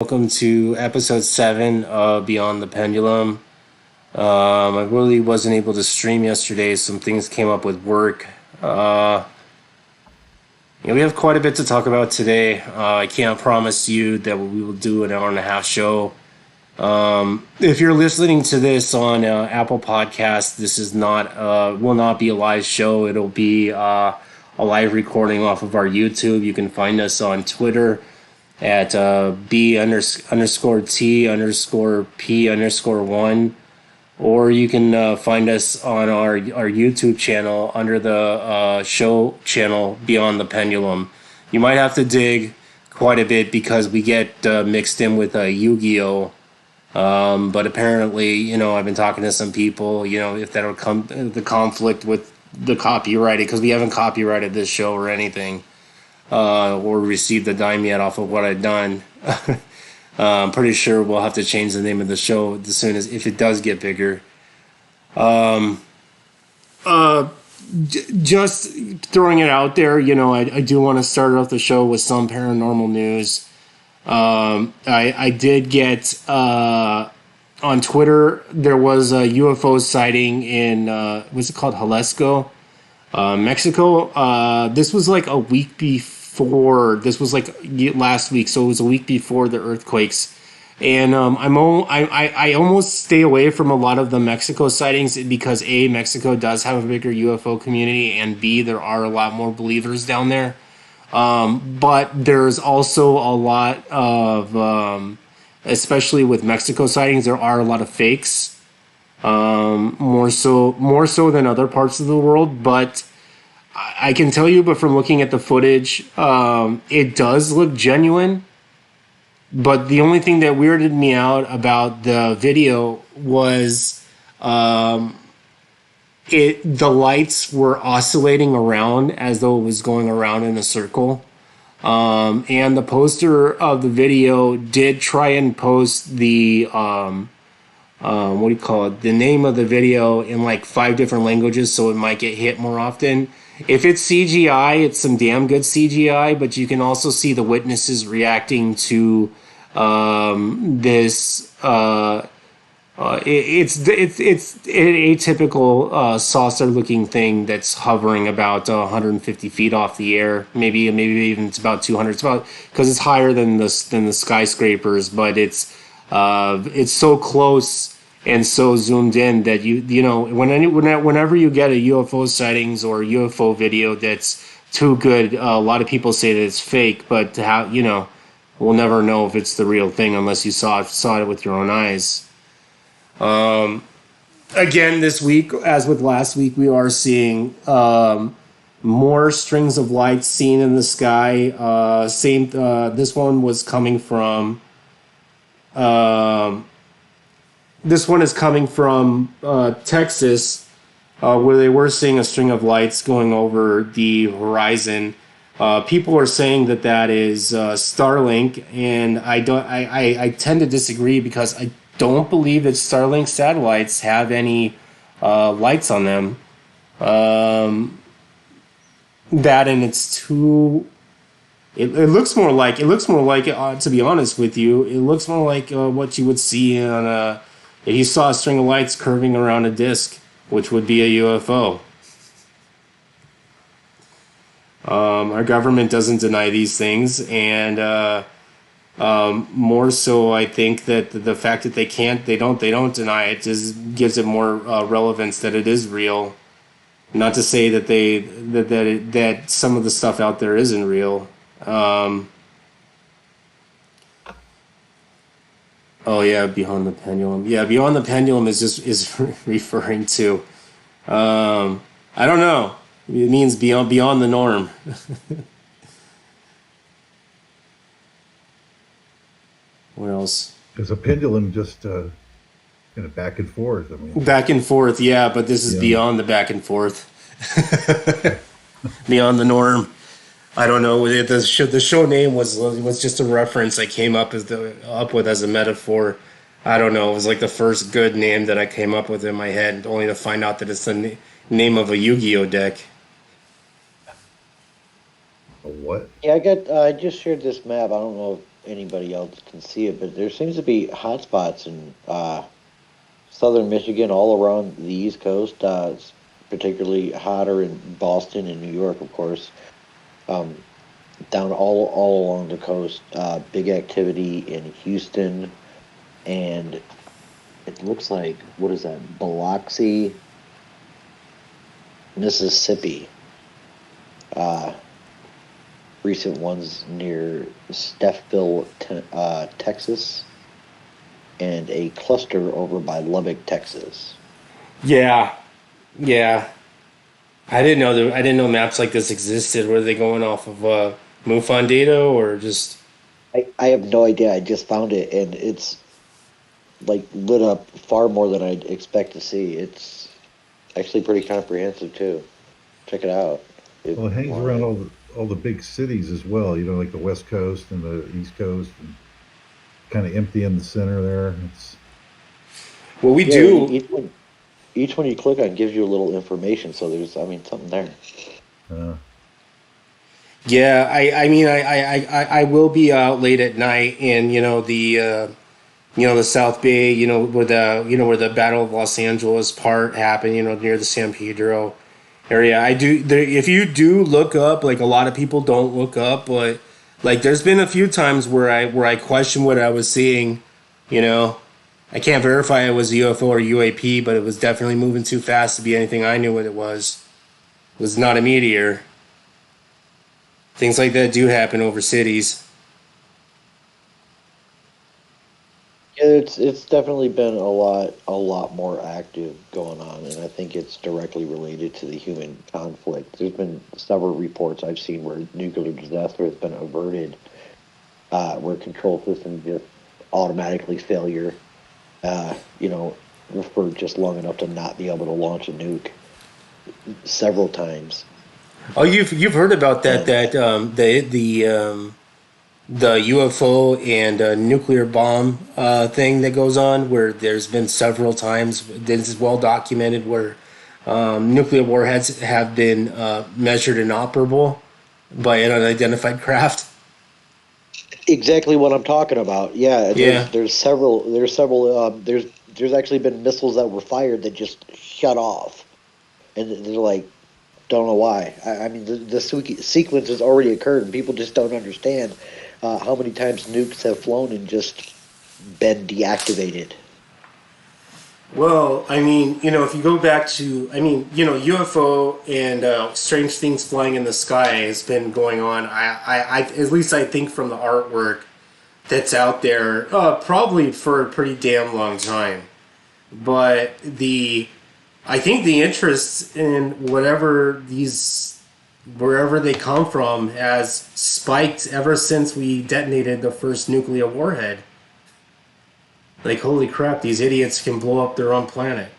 Welcome to episode 7 of Beyond the Pendulum. I really wasn't able to stream yesterday. Some things came up with work. We have quite a bit to talk about today. I can't promise you that we will do an hour and a half show. If you're listening to this on Apple Podcasts, this is not will not be a live show. It'll be a live recording off of our YouTube. You can find us on Twitter at underscore T underscore P underscore 1, or you can find us on our YouTube channel under the show channel Beyond the Pendulum. You might have to dig quite a bit because we get mixed in with Yu-Gi-Oh! But apparently, I've been talking to some people, if that'll come the conflict with the copyrighted, because we haven't copyrighted this show or anything, or received a dime yet off of what I've done. I'm pretty sure we'll have to change the name of the show as soon as if it does get bigger. Just throwing it out there, I do want to start off the show with some paranormal news. I did get on Twitter, there was a UFO sighting in what's it called, Jalisco, Mexico. This was like a week before. This was like last week, so it was a week before the earthquakes. And I almost stay away from a lot of the Mexico sightings because A, Mexico does have a bigger UFO community, and B, there are a lot more believers down there. But there's also a lot of, especially with Mexico sightings, there are a lot of fakes, more so than other parts of the world. But I can tell you, but from looking at the footage, it does look genuine. But the only thing that weirded me out about the video was, the lights were oscillating around as though it was going around in a circle. And the poster of the video did try and post the what do you call it? The name of the video in like 5 different languages, so it might get hit more often. If it's CGI, it's some damn good CGI, but you can also see the witnesses reacting to this. It's an atypical saucer-looking thing that's hovering about 150 feet off the air. Maybe even it's about 200. It's about, because it's higher than the skyscrapers, but it's so close and so zoomed in that whenever you get a UFO sightings or UFO video that's too good, a lot of people say that it's fake, but we'll never know if it's the real thing unless you saw it with your own eyes. Again, this week, as with last week, we are seeing more strings of lights seen in the sky. This one was coming from. This one is coming from Texas, where they were seeing a string of lights going over the horizon. People are saying that is Starlink, and I tend to disagree because I don't believe that Starlink satellites have any lights on them. That, and it's too. It looks more like to be honest with you, it looks more like what you would see on if you saw a string of lights curving around a disc, which would be a UFO. Our government doesn't deny these things, and more so, I think that the fact that they don't deny it just gives it more relevance that it is real. Not to say that that some of the stuff out there isn't real. Oh yeah, Beyond the Pendulum. Yeah, Beyond the Pendulum is referring to. I don't know. It means beyond the norm. What else? There's a pendulum just back and forth. I mean, Back and forth, yeah, but this is beyond the back and forth. Beyond the norm. I don't know. The show name was just a reference I came up with as a metaphor. I don't know. It was like the first good name that I came up with in my head, only to find out that it's the name of a Yu-Gi-Oh deck. a what? Yeah, I just shared this map. I don't know anybody else can see it, but there seems to be hotspots in southern Michigan, all around the East Coast. It's particularly hotter in Boston and New York, of course. Um, Down all along the coast, big activity in Houston, and it looks like what is that? Biloxi, Mississippi. Uh, Recent ones near Steffville, Texas, and a cluster over by Lubbock, Texas. Yeah, yeah. I didn't know maps like this existed. Were they going off of MUFON data or just? I have no idea. I just found it, and it's like lit up far more than I'd expect to see. It's actually pretty comprehensive too. Check it out. If Well, it you hangs want around to. all the big cities as well. You know, like the West Coast and the East Coast, and kind of empty in the center there. It's Well, we Yeah, do. each one you click on gives you a little information. So there's, I mean, something there. uh, Yeah, I mean, I will be out late at night, and the South Bay, where the Battle of Los Angeles part happened, near the San Pedro area. If you do look up, like a lot of people don't look up, but like there's been a few times where I question what I was seeing, you know. I can't verify it was a UFO or UAP, but it was definitely moving too fast to be anything I knew what it was. It was not a meteor. Things like that do happen over cities. Yeah, it's definitely been a lot more active going on, and I think it's directly related to the human conflict. There's been several reports I've seen where nuclear disaster has been averted, where control systems just automatically failure, you know, for just long enough to not be able to launch a nuke several times. Oh, you've heard about that And the UFO and nuclear bomb thing that goes on, where there's been several times. This is well documented where nuclear warheads have been measured inoperable by an unidentified craft. exactly what I'm talking about. Yeah, Yeah. there's actually been missiles that were fired that just shut off, and they're like, don't know why. I mean, the sequence has already occurred, and people just don't understand how many times nukes have flown and just been deactivated. Well, I mean, if you go back to, I mean, UFO and strange things flying in the sky has been going on. At least I think from the artwork that's out there, probably for a pretty damn long time. But I think the interest in wherever they come from, has spiked ever since we detonated the first nuclear warhead. Like, holy crap, these idiots can blow up their own planet.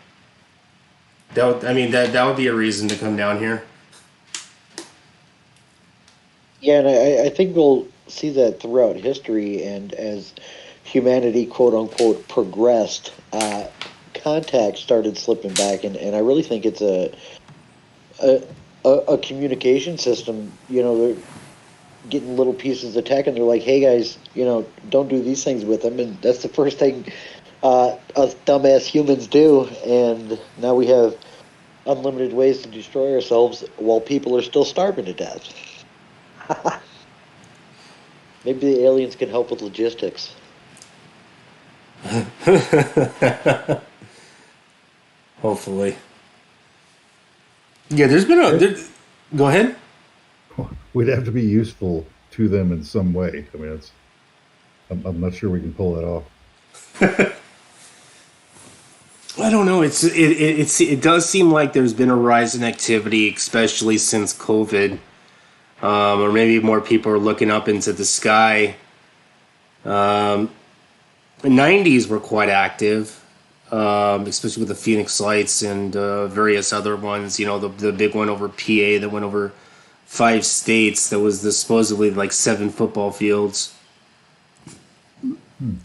That would be a reason to come down here. Yeah, and I think we'll see that throughout history, and as humanity, quote unquote, progressed, contact started slipping back, and I really think it's a a communication system. They're getting little pieces of tech, and they're like, "Hey guys, don't do these things with them," and that's the first thing us dumbass humans do, and now we have unlimited ways to destroy ourselves while people are still starving to death. Maybe the aliens can help with logistics. Hopefully. Yeah, there's been it, go ahead. we'd have to be useful to them in some way. I mean, I'm not sure we can pull that off. I don't know. It does seem like there's been a rise in activity, especially since COVID, or maybe more people are looking up into the sky. Um, the '90s were quite active, especially with the Phoenix Lights and various other ones. The big one over PA that went over 5 states. That was the supposedly like 7 football fields. Hmm.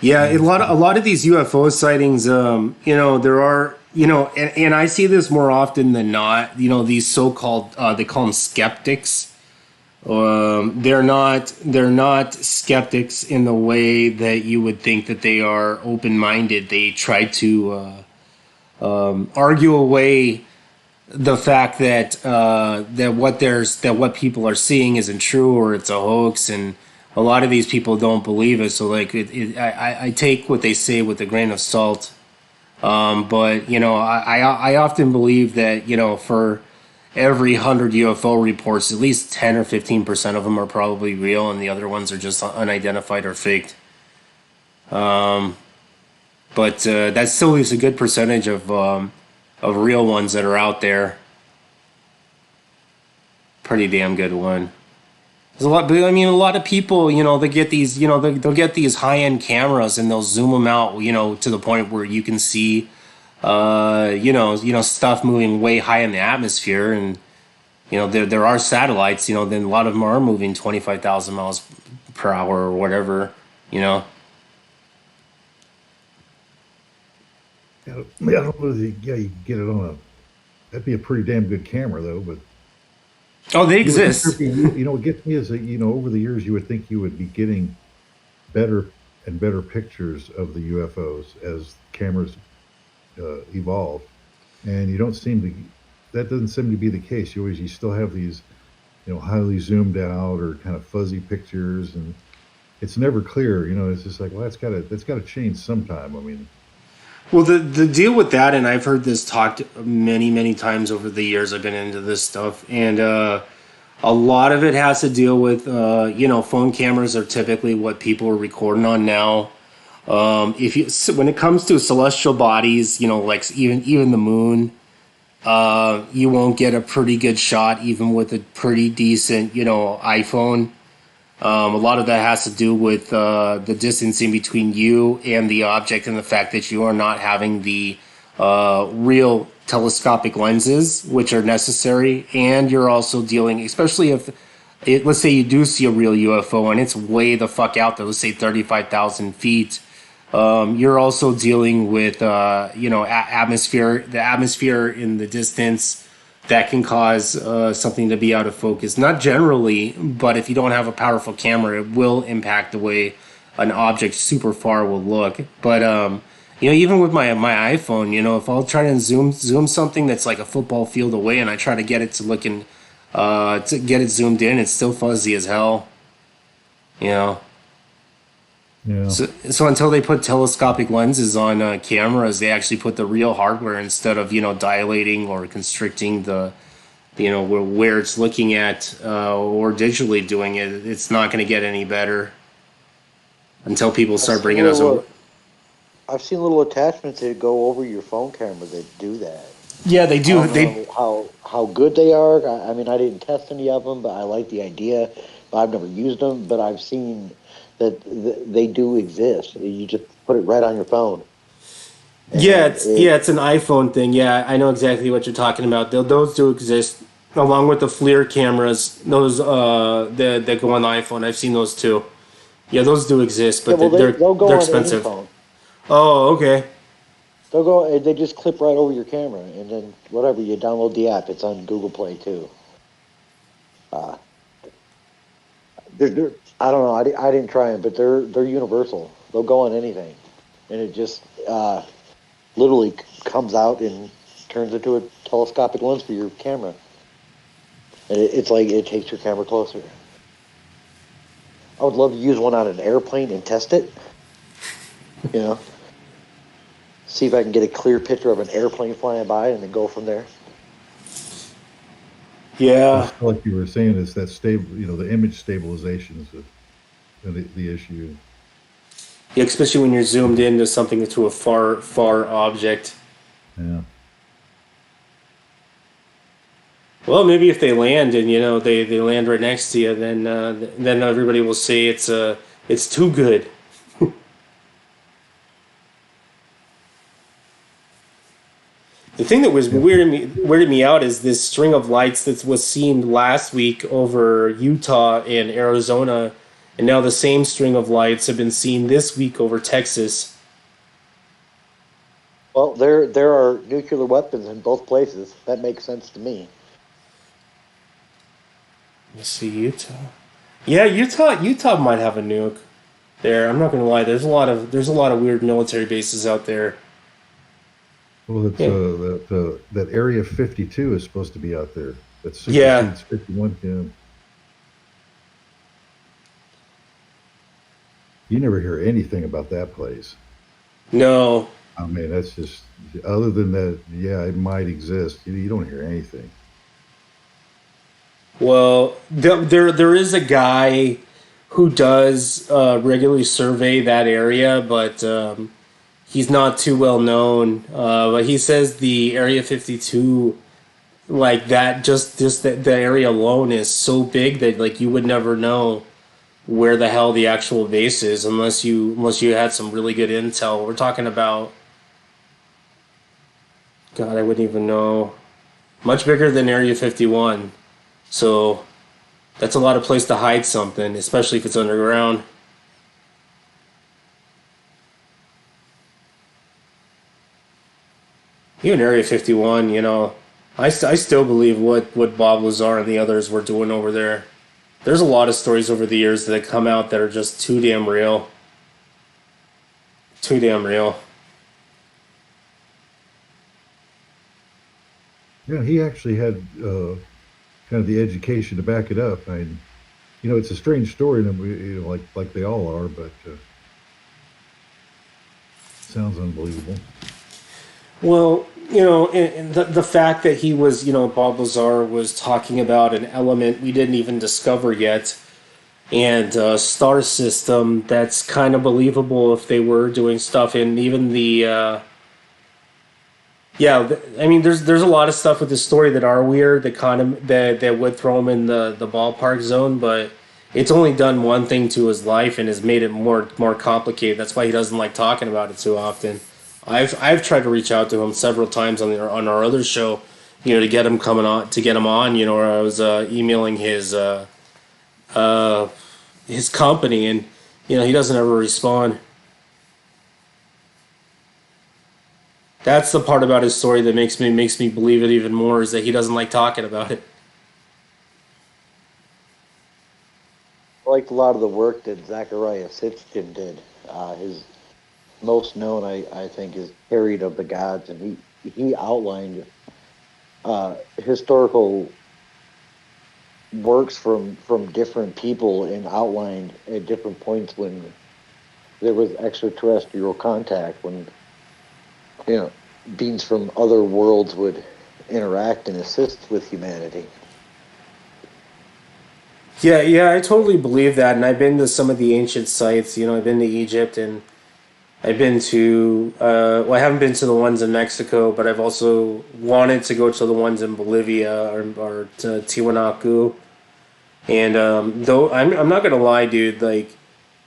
Yeah, Yeah, a lot of these UFO sightings, there are, and I see this more often than not. These so-called they call them skeptics. They're not skeptics in the way that you would think that they are open-minded. They try to argue away the fact that that what people are seeing isn't true or it's a hoax, and a lot of these people don't believe it. So like I take what they say with a grain of salt. But I often believe that for every 100 UFO reports, at least 10 or 15% of them are probably real, and the other ones are just unidentified or faked. But that still leaves a good percentage of real ones that are out there. Pretty damn good one. There's a lot, but I mean, a lot of people, they get these, they'll get these high-end cameras and they'll zoom them out, to the point where you can see, stuff moving way high in the atmosphere, and there are satellites, then a lot of them are moving 25,000 miles per hour or whatever, you know. Yeah, I don't know. Yeah, you can get it on a. That'd be a pretty damn good camera, though. But Oh, they you would think there'd exist. be. What gets me is that over the years you would think you would be getting better and better pictures of the UFOs as cameras evolve, and you don't seem to. That doesn't seem to be the case. You still have these, highly zoomed out or kind of fuzzy pictures, and it's never clear. It's just like, well, that's got to change sometime. I mean, Well, the deal with that, and I've heard this talked many, many times over the years. I've been into this stuff, and a lot of it has to deal with, phone cameras are typically what people are recording on now. If you When it comes to celestial bodies, like even the moon, you won't get a pretty good shot even with a pretty decent, iPhone. A lot of that has to do with the distance in between you and the object, and the fact that you are not having the real telescopic lenses, which are necessary. And you're also dealing, especially if, let's say you do see a real UFO and it's way the fuck out there, let's say 35,000 feet. You're also dealing with, the atmosphere in the distance that can cause something to be out of focus. Not generally, but if you don't have a powerful camera, it will impact the way an object super far will look. But even with my iPhone, if I'll try to zoom something that's like a football field away, and I try to get it to look in, to get it zoomed in, it's still fuzzy as hell. You know. yeah. So until they put telescopic lenses on cameras, they actually put the real hardware instead of dilating or constricting the where it's looking at, or digitally doing it. It's not going to get any better until people I've start seen bringing us over. little I've seen little attachments that go over your phone camera that do that. Yeah, they I do. don't know how good they are. I mean, I didn't test any of them, but I like the idea. But I've never used them. But I've seen that they do exist. You just put it right on your phone, Yeah, and it's it's an iPhone thing. Yeah, I know exactly what you're talking about. Those do exist, along with the FLIR cameras. Those that go on the iPhone. I've seen those too. Yeah, those do exist, yeah. but Well, they'll they're go on any expensive. phone. Oh, okay. They'll go. They just clip right over your camera, and then whatever you download the app, it's on Google Play too. Uh, they're I don't know. I didn't try them, but they're universal. They'll go on anything, and it just literally comes out and turns into a telescopic lens for your camera. And it's like it takes your camera closer. I would love to use one on an airplane and test it. You know, see if I can get a clear picture of an airplane flying by, and then go from there. Yeah, Like you were saying, is that stable? The image stabilization is the issue. yeah, especially when you're zoomed into something to a far object. Yeah. Well, maybe if they land and they land right next to you, then everybody will say it's too good. The thing that was Yeah. weirded me out is this string of lights that was seen last week over Utah and Arizona, and now the same string of lights have been seen this week over Texas. Well, there are nuclear weapons in both places. That makes sense to me. Let's see, Utah. Yeah, Utah might have a nuke there. I'm not gonna lie. There's a lot of weird military bases out there. Well, it's Yeah, that Area 52 is supposed to be out there. That yeah. supersedes 51. Yeah. You never hear anything about that place. No. I mean, that's just other than that. Yeah, it might exist. You don't hear anything. Well, there is a guy who does regularly survey that area, but he's not too well known. But he says the Area 52, like that, just the area alone is so big that like you would never know where the hell the actual base is unless you had some really good intel. We're talking about, God, I wouldn't even know. Much bigger than Area 51. So that's a lot of place to hide something, especially if it's underground. Even Area 51, I still believe what Bob Lazar and the others were doing over there. There's a lot of stories over the years that come out that are just too damn real. Too damn real. Yeah, he actually had kind of the education to back it up. I mean, it's a strange story, and like they all are, but sounds unbelievable. Well, and the fact that he was, Bob Lazar was talking about an element we didn't even discover yet, and a star system that's kind of believable if they were doing stuff, and even I mean, there's a lot of stuff with this story that are weird that kind of that would throw him in the ballpark zone, but it's only done one thing to his life and has made it more complicated. That's why he doesn't like talking about it too often. I've tried to reach out to him several times on our other show, to get him coming on to get him on. Or I was emailing his company, and he doesn't ever respond. That's the part about his story that makes me believe it even more, is that he doesn't like talking about it. I liked a lot of the work that Zachariah Sitchin did. His most known, I think, is Harriet of the Gods, and he outlined historical works from different people and outlined at different points when there was extraterrestrial contact, when beings from other worlds would interact and assist with humanity. Yeah, yeah, I totally believe that, and I've been to some of the ancient sites. I've been to Egypt, and I've been to. Well, I haven't been to the ones in Mexico, but I've also wanted to go to the ones in Bolivia or to Tiwanaku. And though I'm not gonna lie, dude, like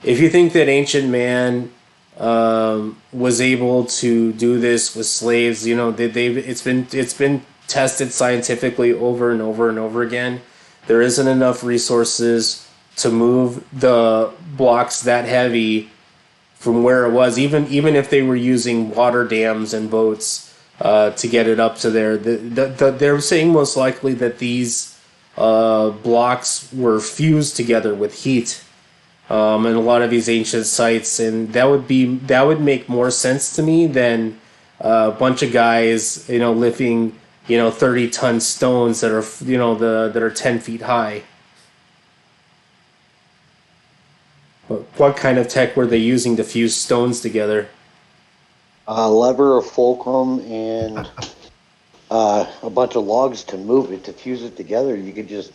if you think that ancient man was able to do this with slaves, they've it's been tested scientifically over and over and over again. There isn't enough resources to move the blocks that heavy from where it was, even if they were using water dams and boats to get it up to there. They're saying most likely that these blocks were fused together with heat in a lot of these ancient sites, and that would make more sense to me than a bunch of guys, lifting 30-ton stones that are that are 10 feet high. But what kind of tech were they using to fuse stones together? Lever of fulcrum and a bunch of logs to move it, to fuse it together. You could just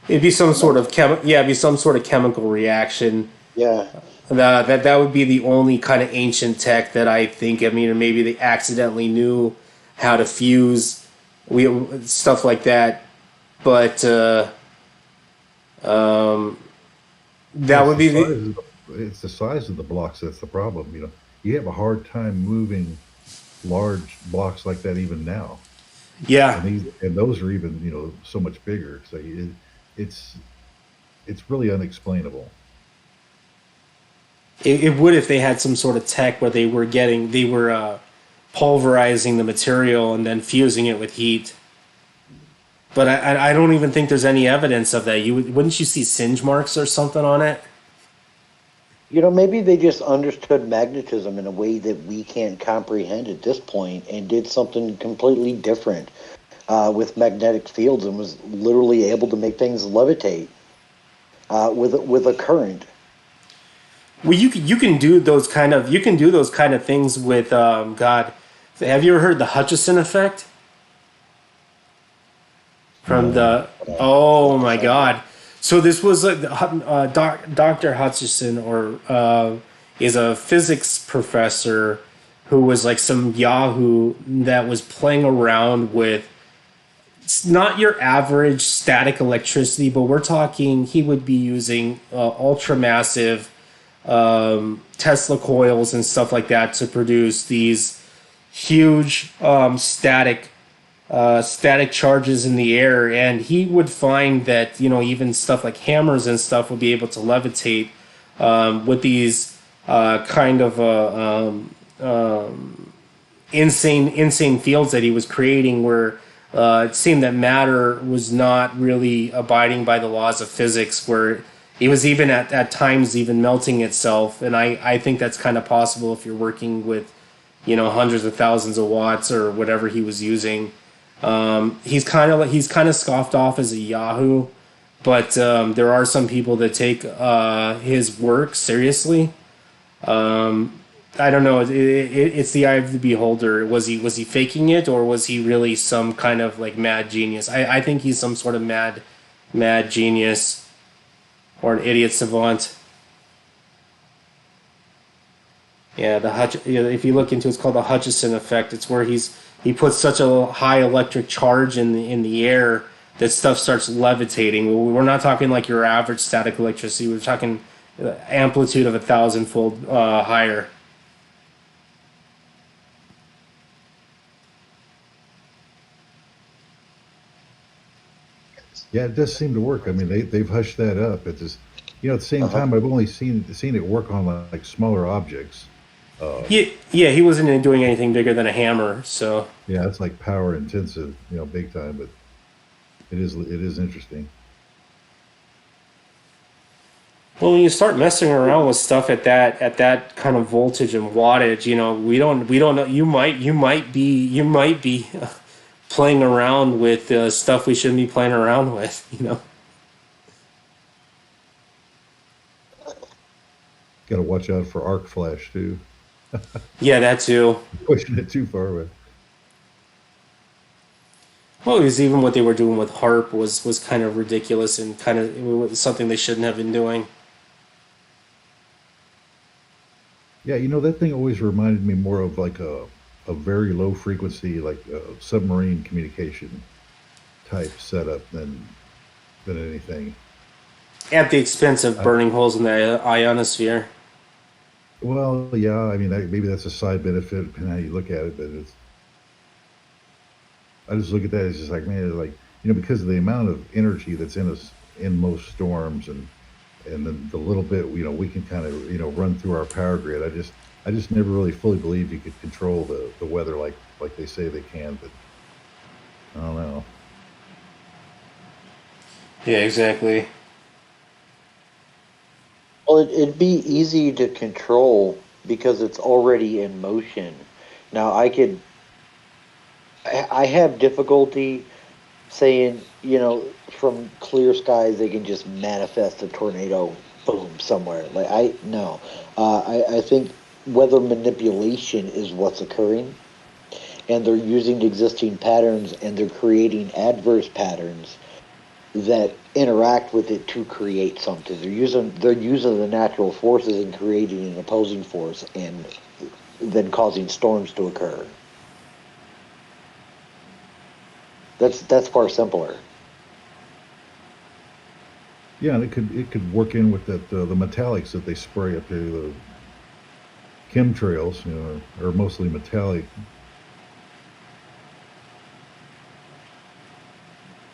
It'd be some sort of it'd be some sort of chemical reaction. yeah. That would be the only kind of ancient tech that I think. I mean, maybe they accidentally knew how to fuse stuff like that, but Well, that would be the it's the size of the blocks that's the problem. You have a hard time moving large blocks like that even now, and yeah. those are even so much bigger. So it's it's really unexplainable. It would if they had some sort of tech where they were pulverizing the material and then fusing it with heat. But I don't even think there's any evidence of that. Wouldn't you see singe marks or something on it? Maybe they just understood magnetism in a way that we can't comprehend at this point and did something completely different with magnetic fields and was literally able to make things levitate with a current. Well, you can do those kind of things with God. Have you ever heard the Hutchison effect? From No. the Oh That my sounds like God. So this was Dr. Hutchison, is a physics professor who was like some Yahoo that was playing around with not your average static electricity, but we're talking he would be using ultra massive Tesla coils and stuff like that to produce these huge static charges in the air, and he would find that even stuff like hammers and stuff would be able to levitate with these kind of insane fields that he was creating, where it seemed that matter was not really abiding by the laws of physics, where it was even at times even melting itself. And I think that's kind of possible if you're working with hundreds of thousands of watts or whatever he was using. He's kind of scoffed off as a Yahoo, but there are some people that take his work seriously. I don't know. It's the eye of the beholder. Was he faking it, or was he really some kind of like mad genius? I think he's some sort of mad genius or an idiot savant. Yeah, if you look into it, it's called the Hutchison effect. It's where he puts such a high electric charge in the air that stuff starts levitating. We're not talking like your average static electricity. We're talking amplitude of 1,000-fold higher. Yeah, it does seem to work. I mean, they've hushed that up. It's just, at the same uh-huh. time, I've only seen it work on like smaller objects. Yeah, he wasn't doing anything bigger than a hammer. So Yeah, it's like power intensive, big time. But it is interesting. well, when you start messing around with stuff at that kind of voltage and wattage, we don't know. You might be playing around with stuff we shouldn't be playing around with. Got to watch out for arc flash too. Yeah, that too. Pushing it too far away. Well, because even what they were doing with harp was kind of ridiculous and kind of it was something they shouldn't have been doing. Yeah, that thing always reminded me more of like a very low frequency, like submarine communication type setup than anything. At the expense of I, burning holes in the ionosphere. well, yeah, I mean, maybe that's a side benefit, depending on how you look at it. But I just look at that as just like, man, like because of the amount of energy that's in us in most storms, and then the little bit we can kind of run through our power grid. I just never really fully believed you could control the weather like they say they can, but I don't know. Yeah, exactly. Well, it'd be easy to control because it's already in motion. Now, I have difficulty saying, from clear skies they can just manifest a tornado, boom, somewhere. Like I no, I think weather manipulation is what's occurring, and they're using existing patterns and they're creating adverse patterns that interact with it to create something. They're using the natural forces and creating an opposing force and then causing storms to occur. That's far simpler. Yeah, and it could work in with that the metallics that they spray up there, the chemtrails, are mostly metallic,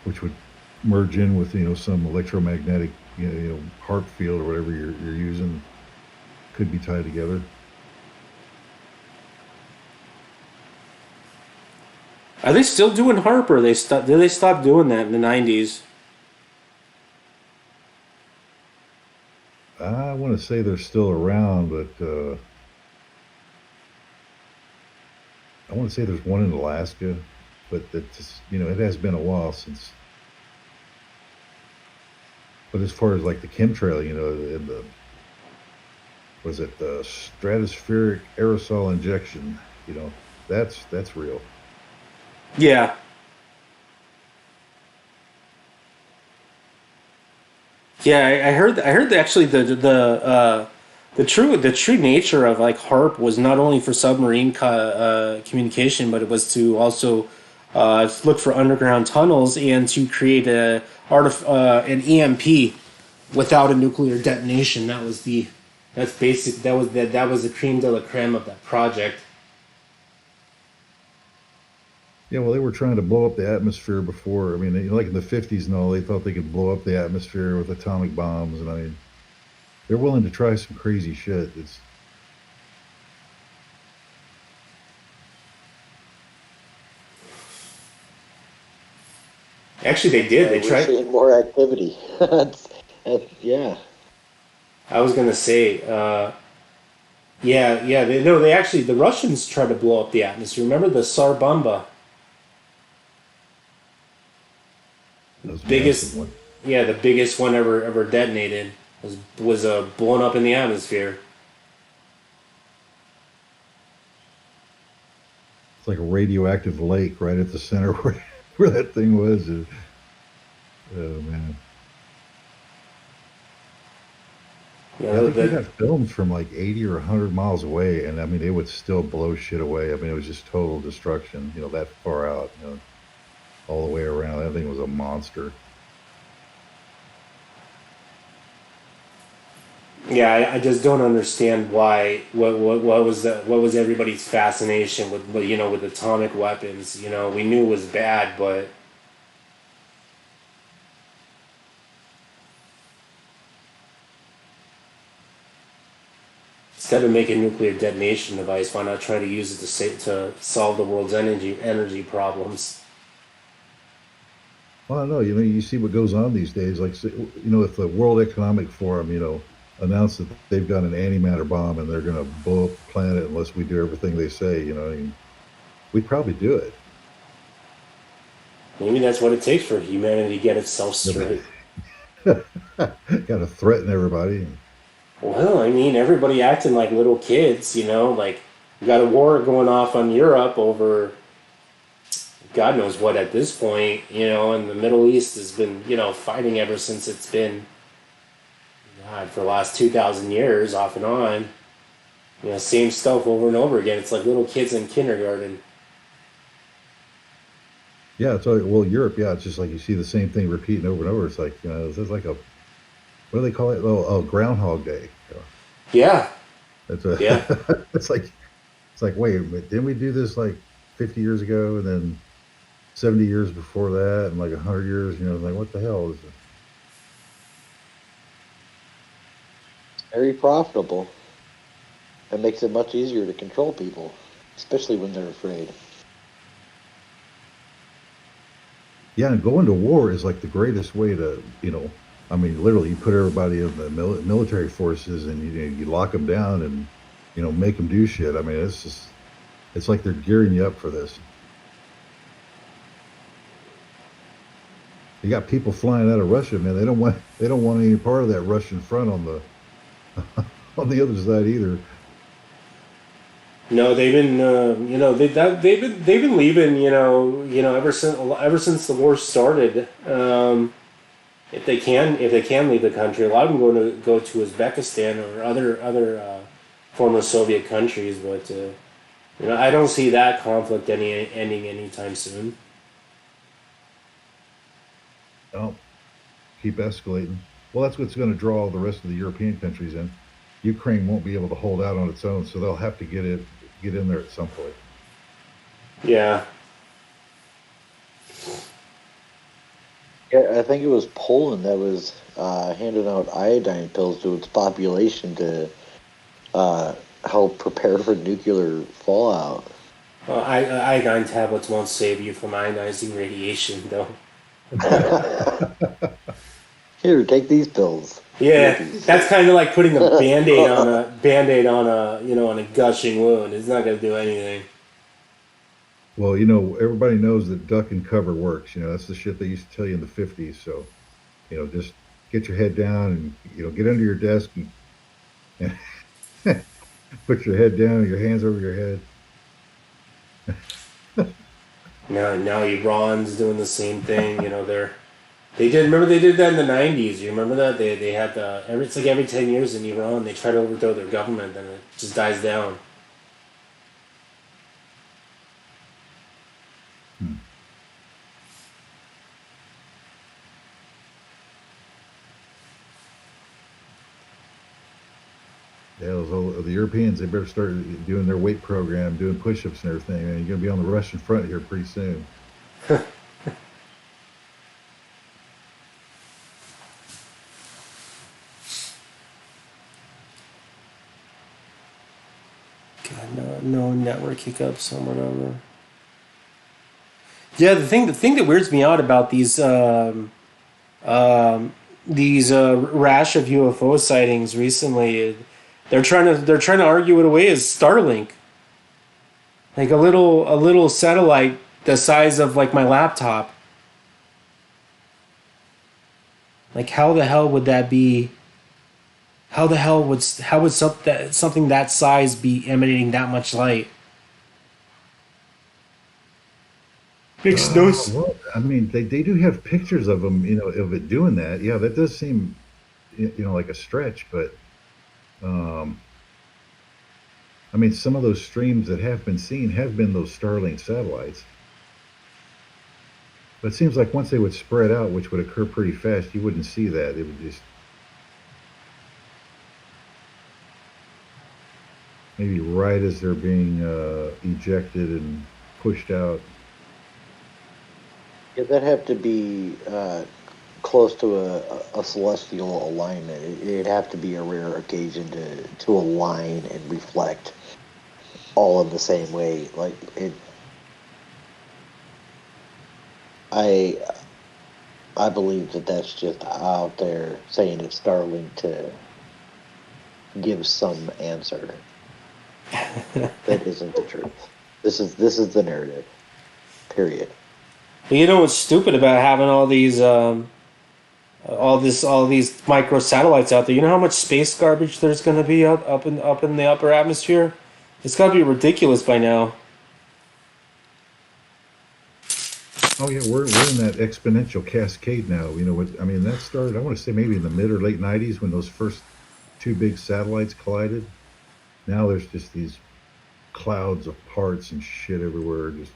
which would merge in with some electromagnetic heart field or whatever you're using, could be tied together. Are they still doing harp, or did they stop doing that in the 90s? I want to say they're still around, but I want to say there's one in Alaska, but that's, it has been a while since. But as far as like the chemtrail, in the was it the stratospheric aerosol injection, you know, that's real. Yeah. Yeah, I heard. I heard that actually the true nature of like HARP was not only for submarine communication, but it was to also look for underground tunnels and to create an EMP without a nuclear detonation. That was the cream de la creme of that project. Yeah, well, they were trying to blow up the atmosphere before. I mean, like in the 50s and all, they thought they could blow up the atmosphere with atomic bombs, and I mean, they're willing to try some crazy shit. It's Actually, they did. They We're tried. seeing more activity. Yeah. I was gonna say. Yeah, yeah. No, they actually the Russians tried to blow up the atmosphere. Remember the Tsar Bomba, those massive biggest, ones. yeah, the biggest one ever detonated was blown up in the atmosphere. It's like a radioactive lake right at the center where that thing was. Oh man. You Yeah, I know think they that. got films from like 80 or 100 miles away, and I mean, they would still blow shit away. I mean, it was just total destruction, that far out, all the way around. That thing was a monster. Yeah, I just don't understand why. What was everybody's fascination with atomic weapons? We knew it was bad, but instead of making a nuclear detonation device, why not try to use it to solve the world's energy problems? Well, I know, you see what goes on these days. Like, if the World Economic Forum, announced that they've got an antimatter bomb and they're going to blow up the planet unless we do everything they say, I mean, we'd probably do it. Maybe that's what it takes for humanity to get itself Got straight. to threaten everybody. Well, I mean, everybody acting like little kids, like we got a war going off on Europe over God knows what at this point, and the Middle East has been, fighting ever since it's been, God, for the last 2,000 years, off and on. Same stuff over and over again. It's like little kids in kindergarten. Yeah, it's like, well, Europe, yeah, it's just like you see the same thing repeating over and over. It's like, it's like what do they call it? Oh, Groundhog Day. Yeah, It's yeah. it's like, wait a minute, didn't we do this like 50 years ago, and then 70 years before that, and like 100 years? Like, what the hell is it? Very profitable. It makes it much easier to control people, especially when they're afraid. Yeah, and going to war is like the greatest way to, I mean, literally, you put everybody in the military forces, and you lock them down, and make them do shit. I mean, it's like they're gearing you up for this. You got people flying out of Russia, man. They don't want any part of that Russian front on the on the other side either. No, they've been, they've been leaving, ever since the war started. If they can leave the country, a lot of them go to Uzbekistan or other former Soviet countries, but I don't see that conflict ending anytime soon. Oh, keep escalating. Well, that's what's going to draw the rest of the European countries in. Ukraine won't be able to hold out on its own, so they'll have to get in there at some point. Yeah, Yeah, I think it was Poland that was handing out iodine pills to its population to help prepare for nuclear fallout. Well, iodine tablets won't save you from ionizing radiation, though. Here, take these pills. Yeah, Yippies. that's kind of like putting a band-aid on a gushing wound. It's not gonna do anything. Well, everybody knows that duck and cover works. That's the shit they used to tell you in the 50s. So, just get your head down and, get under your desk and put your head down and your hands over your head. Now Iran's doing the same thing. They did. Remember they did that in the '90s. You remember that they had it's like every 10 years in Iran they try to overthrow their government and it just dies down. Hmm. Yeah, the Europeans, they better start doing their weight program, doing push-ups and everything. And you're going to be on the Russian front here pretty soon. God, no network hiccups or whatever. Yeah, the thing that weirds me out about these rash of UFO sightings recently, they're trying to argue it away as Starlink, like a little satellite the size of like my laptop. Like how the hell would that be? How would something that size be emanating that much light? Makes no. Well, I mean, they do have pictures of them, of it doing that. Yeah, that does seem, like a stretch, but um, I mean, some of those streams that have been seen have been those Starlink satellites. But it seems like once they would spread out, which would occur pretty fast, you wouldn't see that. It would just maybe right as they're being ejected and pushed out. Yeah, that'd have to be close to a celestial alignment. It'd have to be a rare occasion to align and reflect all in the same way. Like it, I I believe that that's just out there saying it's Starlink to give some answer. That isn't the truth. This is the narrative. Period. You know what's stupid about having all these micro satellites out there? You know how much space garbage there's going to be up in the upper atmosphere? It's got to be ridiculous by now. Oh yeah, we're in that exponential cascade now. I mean, that started, I want to say, maybe in the mid or late '90s when those first two big satellites collided. Now there's just these clouds of parts and shit everywhere. Just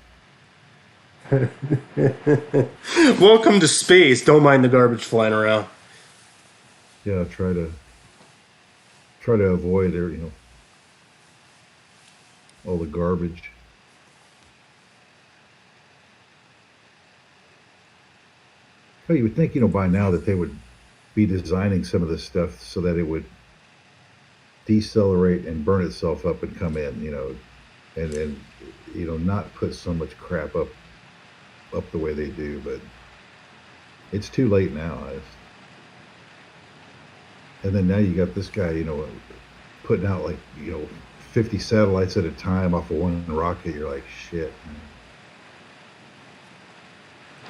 Welcome to space. Don't mind the garbage flying around. yeah, try to avoid there, all the garbage. Well, you would think, by now that they would be designing some of this stuff so that it would decelerate and burn itself up and come in, and not put so much crap up the way they do. But it's too late now. And then now you got this guy, putting out like 50 satellites at a time off of one rocket. You're like, shit, man.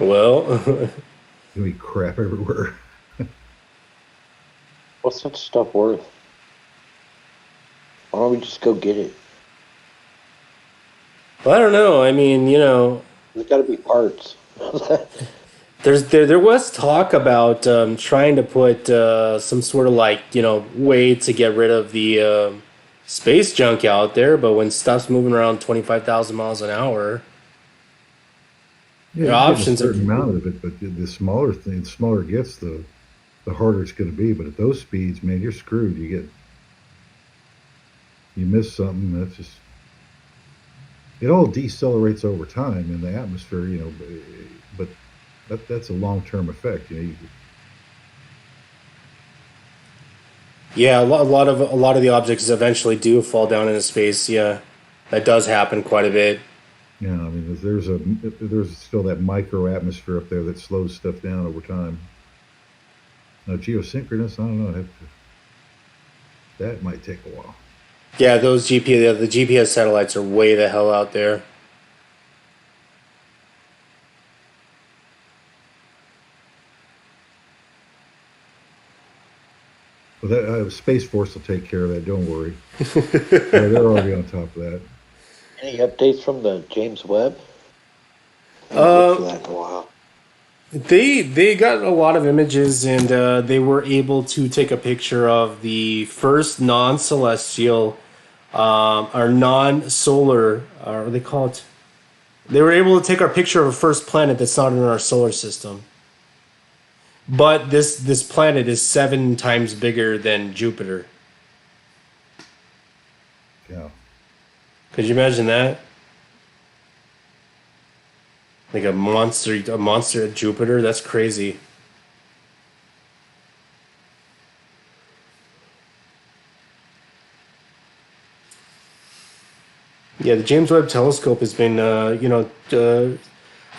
Well, Gonna be crap everywhere. What's that stuff worth? Why don't we just go get it? I don't know. I mean, There's got to be parts. there was talk about trying to put some sort of like way to get rid of the space junk out there, but when stuff's moving around 25,000 miles an hour, Yeah, your you get a options are. certain amount of it, but the smaller thing, the smaller it gets, the harder it's going to be. But at those speeds, man, you're screwed. You miss something. That's just it all decelerates over time in the atmosphere, but that's a long term effect. Yeah, a lot of the objects eventually do fall down into space. Yeah, that does happen quite a bit. Yeah, I mean, there's still that micro atmosphere up there that slows stuff down over time. Now, geosynchronous, I don't know. That might take a while. Yeah, the GPS satellites are way the hell out there. But that Space Force will take care of that. Don't worry. They're already on top of that. Any updates from the James Webb? I haven't looked for Uh, that in a while. they got a lot of images, and they were able to take a picture of the first non-celestial, or non-solar, or they call it. They were able to take our picture of a first planet that's not in our solar system. But this planet is 7 times bigger than Jupiter. Yeah. Could you imagine that? Like a monster at Jupiter. That's crazy. Yeah, the James Webb Telescope has been, I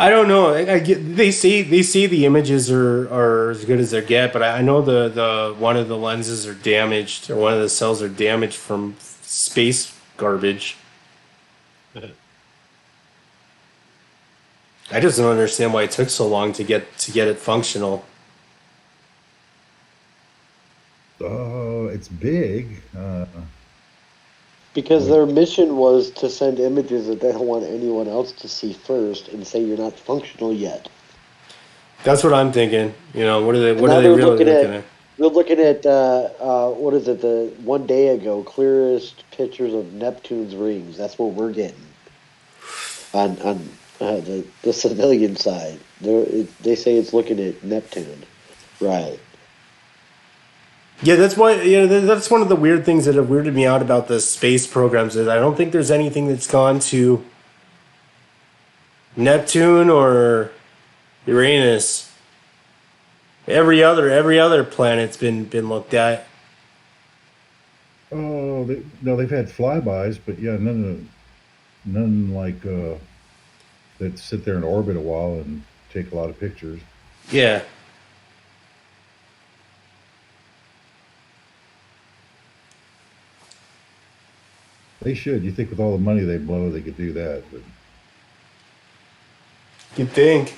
don't know. They see the images are as good as they get, but I know the one of the lenses are damaged, or one of the cells are damaged from space garbage. I just don't understand why it took so long to get it functional. Oh, it's big. Because What? their mission was to send images that they don't want anyone else to see first and say you're not functional yet. That's what I'm thinking. And What are now they really looking at? they're looking at what is it, the one day ago clearest pictures of Neptune's rings. That's what we're getting on the civilian side. They say it's looking at Neptune, right? Yeah, that's why. That's one of the weird things that have weirded me out about the space programs is I don't think there's anything that's gone to Neptune or Uranus. Every other planet's been looked at. Oh, no, they've had flybys, but yeah, none like that sit there in orbit a while and take a lot of pictures. Yeah. They should. You think with all the money they blow, they could do that, but You'd think.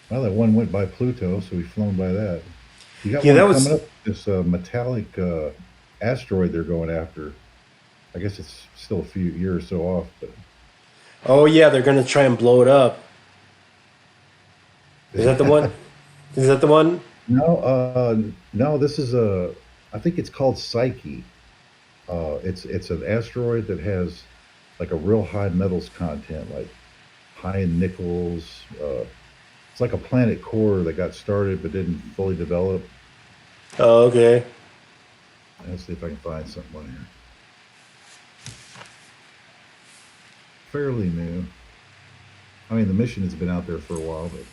well, that one went by Pluto, so we've flown by that. You got Yeah, one that coming was. up. This metallic asteroid they're going after. I guess it's still a few years or so off, but Oh yeah, they're gonna try and blow it up. Is that the one? Is that the one? no, no. This is a. I think it's called Psyche. It's an asteroid that has like a real high metals content, like high in nickels. It's like a planet core that got started but didn't fully develop. Oh, okay. Let's see if I can find something on here. Fairly new. I mean, the mission has been out there for a while, but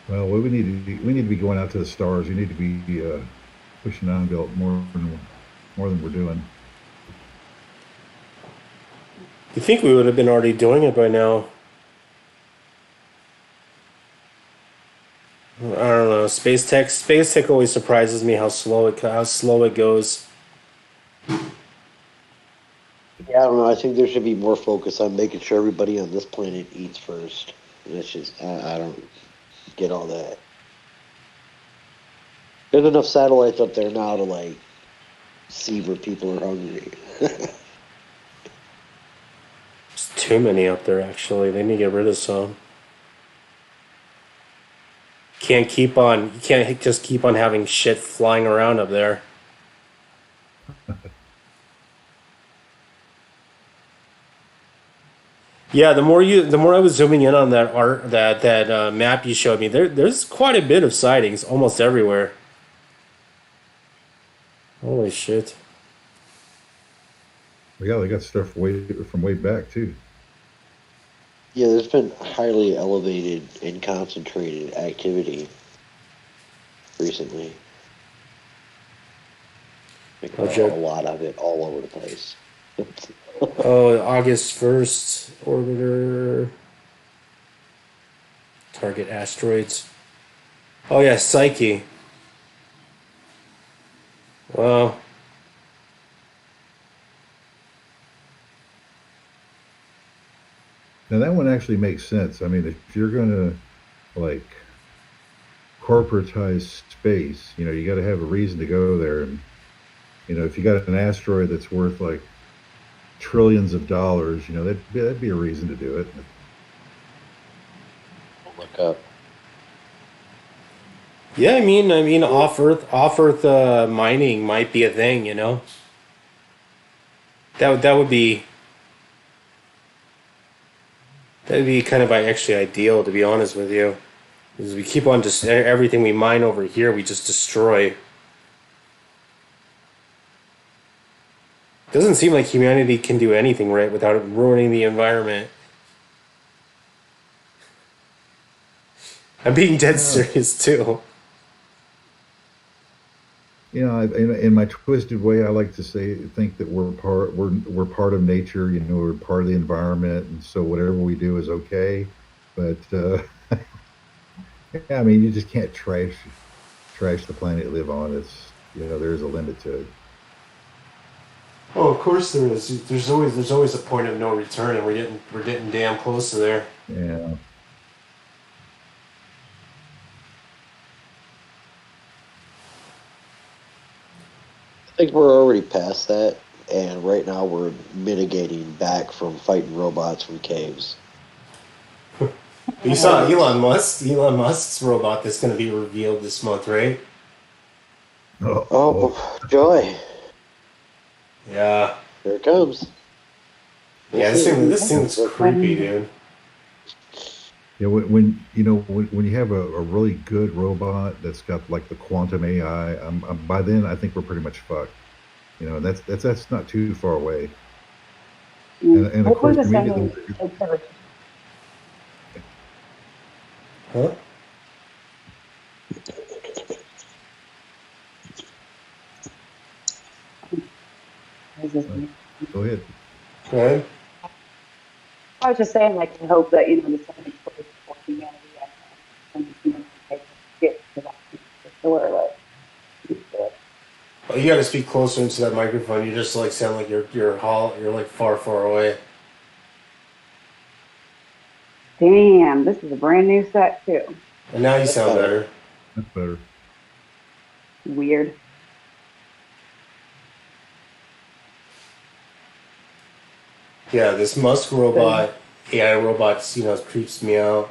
well, we need to be going out to the stars. We need to be pushing the envelope more than we're doing. You think we would have been already doing it by now? I don't know. Space tech always surprises me how slow it goes. Yeah, I don't know. I think there should be more focus on making sure everybody on this planet eats first. That's just I don't get all that. There's enough satellites up there now to like see where people are hungry. There's too many up there. Actually, they need to get rid of some. Can't keep on. You can't just keep on having shit flying around up there. Yeah, the more I was zooming in on that map you showed me, there's quite a bit of sightings almost everywhere. Holy shit! Well, yeah, they got stuff from way back too. Yeah, there's been highly elevated and concentrated activity recently. Like Oh, a Joe. lot of it all over the place. Oh, August 1st, orbiter, target asteroids. Oh yeah, Psyche. Well, Now that one actually makes sense. I mean, if you're gonna like corporatize space, you got to have a reason to go there. And if you got an asteroid that's worth like trillions of dollars, that'd be a reason to do it. Look up. yeah, I mean, off Earth mining might be a thing. That'd be kind of actually ideal, to be honest with you. Because we keep on just everything we mine over here, we just destroy. Doesn't seem like humanity can do anything right without ruining the environment. I'm being dead Uh, serious too. in my twisted way, I like to think that we're part of nature. We're part of the environment, and so whatever we do is okay. But yeah, I mean, you just can't trash the planet you live on. There's a limit to it. Oh, of course there is. There's always a point of no return, and we're getting damn close to there. Yeah. I think we're already past that, and right now we're mitigating back from fighting robots from caves. You saw Elon Musk's robot that's going to be revealed this month, right? Oh, joy! Yeah. Here it comes. Yeah, this thing looks creepy, dude. Yeah, when you have a really good robot that's got like the quantum AI, by then I think we're pretty much fucked. That's not too far away. And of Hopefully course, the sun immediately. will take care of it. Huh? Go ahead. Go ahead. I was just saying, like, I hope that, the sun explodes for humanity and get to that or like, Oh, you got to speak closer into that microphone. You just like sound like you're like far away. damn, this is a brand new set too. And now you sound better. That's better. Weird. Yeah, this Musk robot, AI robots, creeps me out.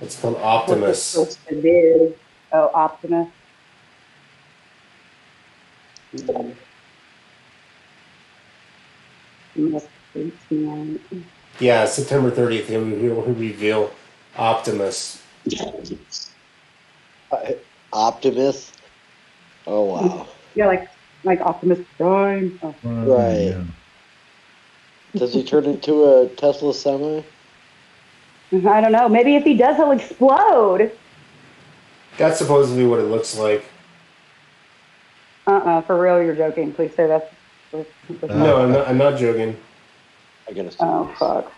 It's called Optimus. What's the do? Oh, Optimus. Must freaks me out. Yeah, September 30th, he'll reveal Optimus. Optimus. Oh wow! Yeah, like Optimus Prime. Oh. Right. Yeah. Does he turn into a Tesla semi? I don't know. Maybe if he does, he'll explode. That's supposedly what it looks like. For real, you're joking. Please say that. No, I'm not joking. I gotta see. Oh, this. fuck.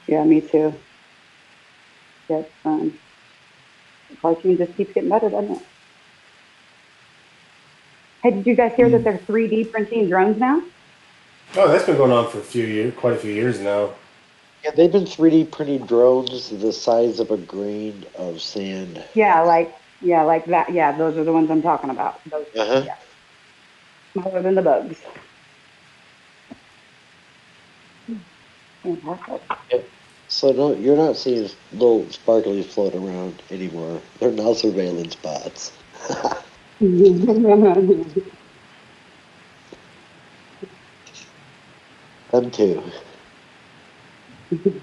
Yeah, me too. Yes, fun. The cartoon just keeps getting better, doesn't it? Hey, did you guys hear that they're 3D printing drones now? Oh, that's been going on for quite a few years now. Yeah, they've been 3D printing drones the size of a grain of sand. Yeah, like that. Yeah, those are the ones I'm talking about. Those, Uh-huh. yeah. Smaller than the bugs. Fantastic. Yep. So no, you're not seeing little sparklies float around anymore. They're now surveillance bots. Them too. Let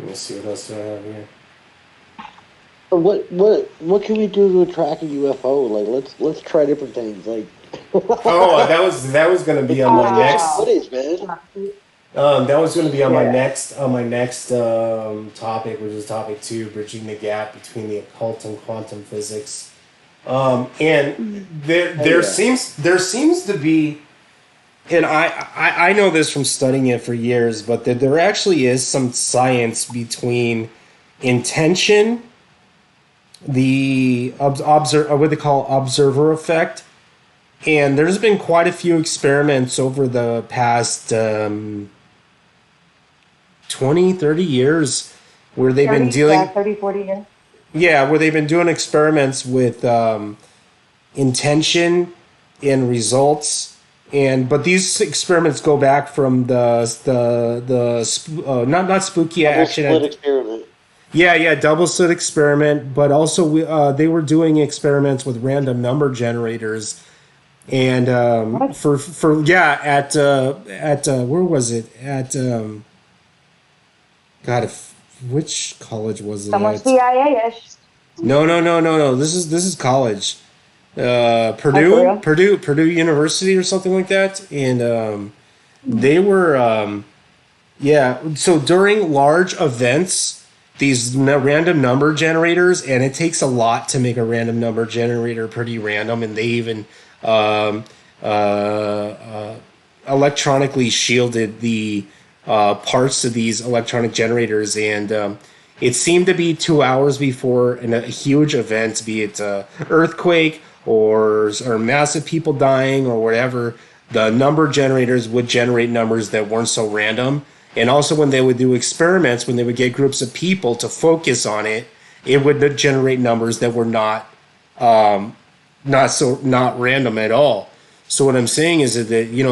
me see what else do I have here. But what can we do to track a UFO? Like let's try different things. Like Oh, that was going to be on my let's get some next. footage, man. That was going to be on my Yeah. next topic, which is topic 2, bridging the gap between the occult and quantum physics. And there seems to be, and I know this from studying it for years, but there actually is some science between intention, the what they call observer effect, and there's been quite a few experiments over the past 20, 30 years where they've been 30, dealing. yeah, 30, 40 years. Yeah, where they've been doing experiments with intention and results, but these experiments go back from not spooky Double action. split experiment. Yeah, double slit experiment, but also they were doing experiments with random number generators, and What? for yeah at where was it at God, which college was it Somewhere at? CIA-ish. No. This is college. Oh, for Purdue, real? Purdue University or something like that, and they were yeah. So during large events, these random number generators, and it takes a lot to make a random number generator pretty random, and they even um, uh, electronically shielded the parts of these electronic generators, and it seemed to be 2 hours before a huge event, be it earthquake or massive people dying or whatever. The number generators would generate numbers that weren't so random. And also, when they would do experiments, when they would get groups of people to focus on it, it would generate numbers that were not not random at all. So what I'm saying is that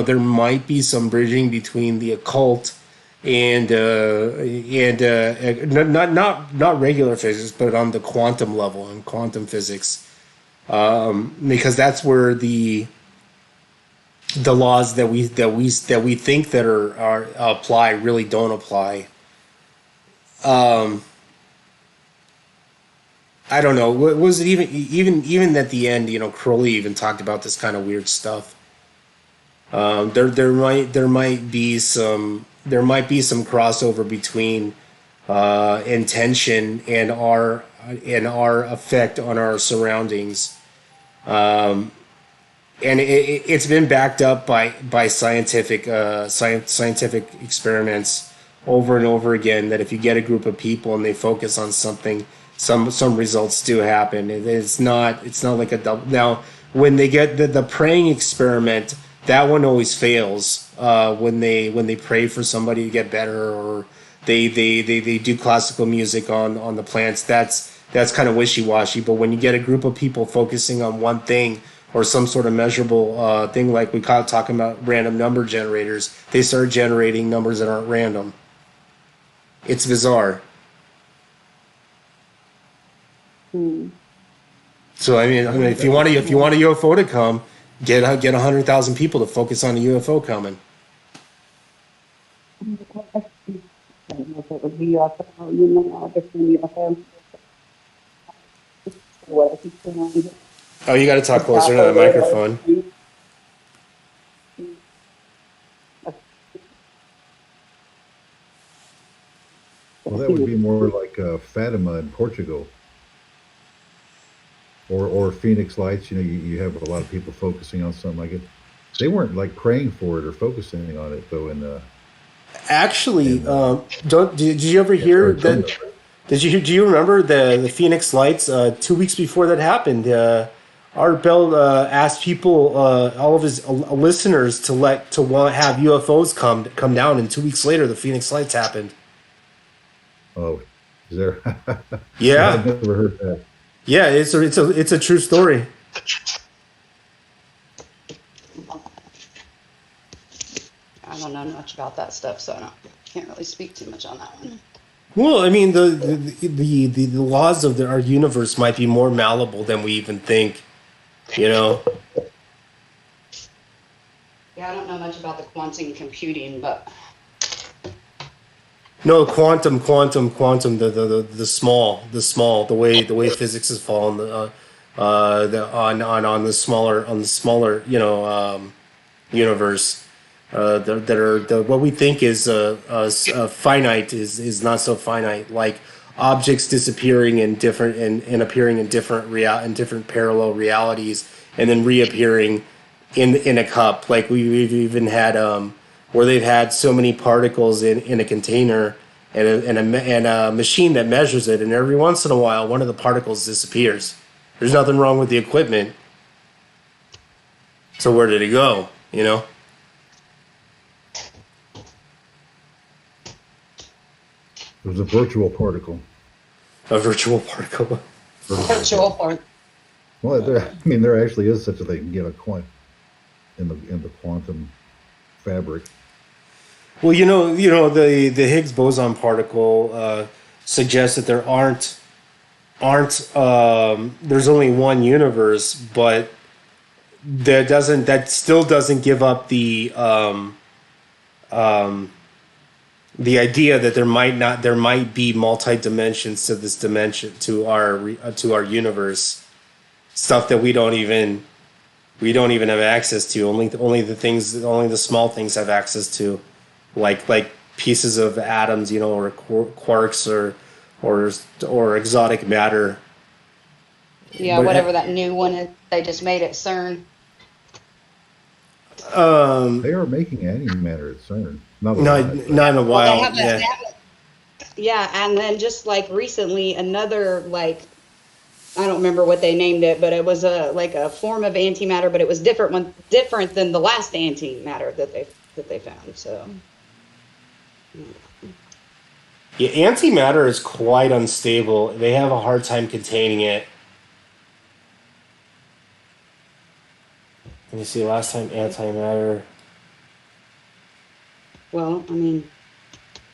there might be some bridging between the occult and not regular physics, but on the quantum level and quantum physics, because that's where the laws that we think that are apply really don't apply. I don't know. Was it even at the end? Crowley even talked about this kind of weird stuff. There might be some crossover between intention and our effect on our surroundings, and it's been backed up by scientific experiments over and over again, that if you get a group of people and they focus on something, some results do happen. It's not like a double. Now, when they get the praying experiment, that one always fails. When they pray for somebody to get better, or they do classical music on the plants, that's kind of wishy-washy. But when you get a group of people focusing on one thing, or some sort of measurable thing, like we caught talking about random number generators, they start generating numbers that aren't random. It's bizarre. So I mean, if you want a UFO to come, get 100,000 people to focus on a UFO coming. I don't know if it would be UFO, different UFO. What I keep saying. Oh, you got to talk closer to the microphone. Well, that would be more like Fatima in Portugal, or Phoenix Lights. You have a lot of people focusing on something like it. They weren't like praying for it or focusing on it though. Actually, did you ever hear that? Do you remember the Phoenix Lights? 2 weeks before that happened, Art Bell asked people, all of his listeners, to have UFOs come down, and 2 weeks later, the Phoenix Lights happened. Oh, is there? Yeah, I've never heard that. yeah, it's a true story. I don't know much about that stuff, so I can't really speak too much on that one. Well, I mean, the laws of our universe might be more malleable than we even think. You know, about the quantum computing, but No, quantum, the way physics has fallen, on the smaller, universe, that are what we think is finite is not so finite. Like objects disappearing in different and appearing in different parallel realities, and then reappearing in a cup. Like we've even had where they've had so many particles in a container and a machine that measures it, and every once in a while one of the particles disappears. There's nothing wrong with the equipment. So where did it go? You know? It was a virtual particle. A virtual particle. virtual part. Well, there actually is such a thing, in the quantum fabric. Well, the Higgs boson particle suggests that there aren't there's only one universe, but that still doesn't give up the idea that there might be multi dimensions to this dimension, to our universe, stuff that we don't even have access to. Only the small things have access to, like pieces of atoms, or quarks or exotic matter. Yeah, But whatever that new one is they just made at CERN. They are making antimatter at CERN. Not in a while. Well, yeah, and then just like recently, another I don't remember what they named it, but it was a form of antimatter, but it was different than the last antimatter that they found. So. Yeah, antimatter is quite unstable. They have a hard time containing it. Let me see. Last time antimatter. Well, I mean,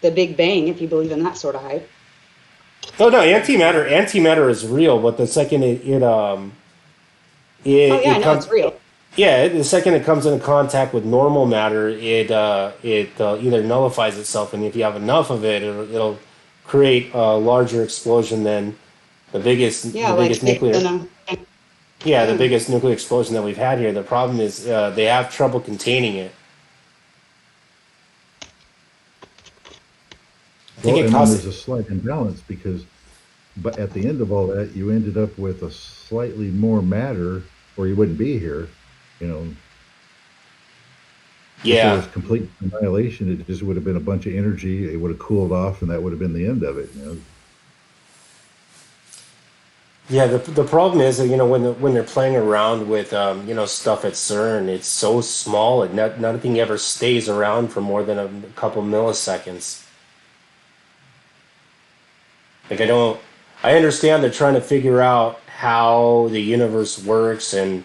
the Big Bang, if you believe in that sort of hype. Oh no, antimatter is real. But the second I know it's real. Yeah, the second it comes into contact with normal matter, it either nullifies itself, and if you have enough of it, it'll create a larger explosion than the biggest nuclear. The biggest nuclear explosion that we've had here. The problem is they have trouble containing it. Then there's a slight imbalance but at the end of all that, you ended up with a slightly more matter, or you wouldn't be here. Yeah. If there was complete annihilation, it just would have been a bunch of energy. It would have cooled off, and that would have been the end of it. Yeah, the problem is that when they're playing around with stuff at CERN, it's so small and nothing ever stays around for more than a couple milliseconds. I understand they're trying to figure out how the universe works and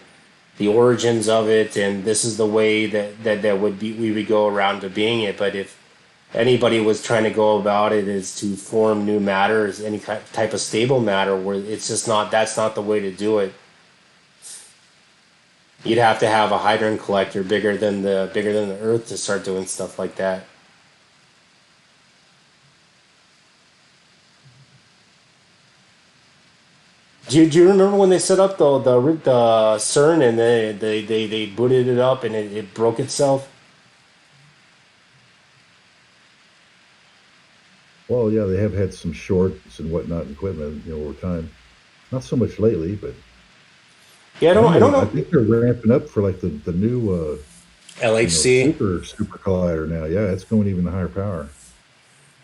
the origins of it, and this is the way that we would go around to being it. But if anybody was trying to go about it is to form new matter, as any type of stable matter, where that's not the way to do it. You'd have to have a hadron collector bigger than the Earth to start doing stuff like that. Do you remember when they set up the CERN and they booted it up and it broke itself? Well, yeah, they have had some shorts and whatnot equipment, over time. Not so much lately, but yeah, I don't know. I think they're ramping up for the new LHC super collider now. Yeah, it's going even higher power.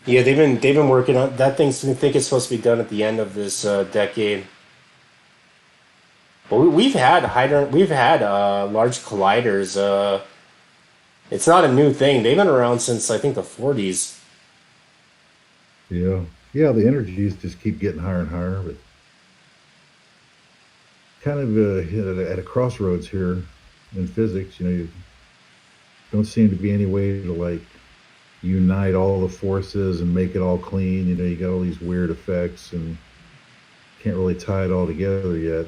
Yeah, they've been working on that thing. I think it's supposed to be done at the end of this decade. But we've had large colliders. It's not a new thing. They've been around since I think the 40s. Yeah, the energies just keep getting higher and higher, but kind of at a crossroads here in physics. You don't seem to be any way to unite all the forces and make it all clean. You got all these weird effects and can't really tie it all together yet.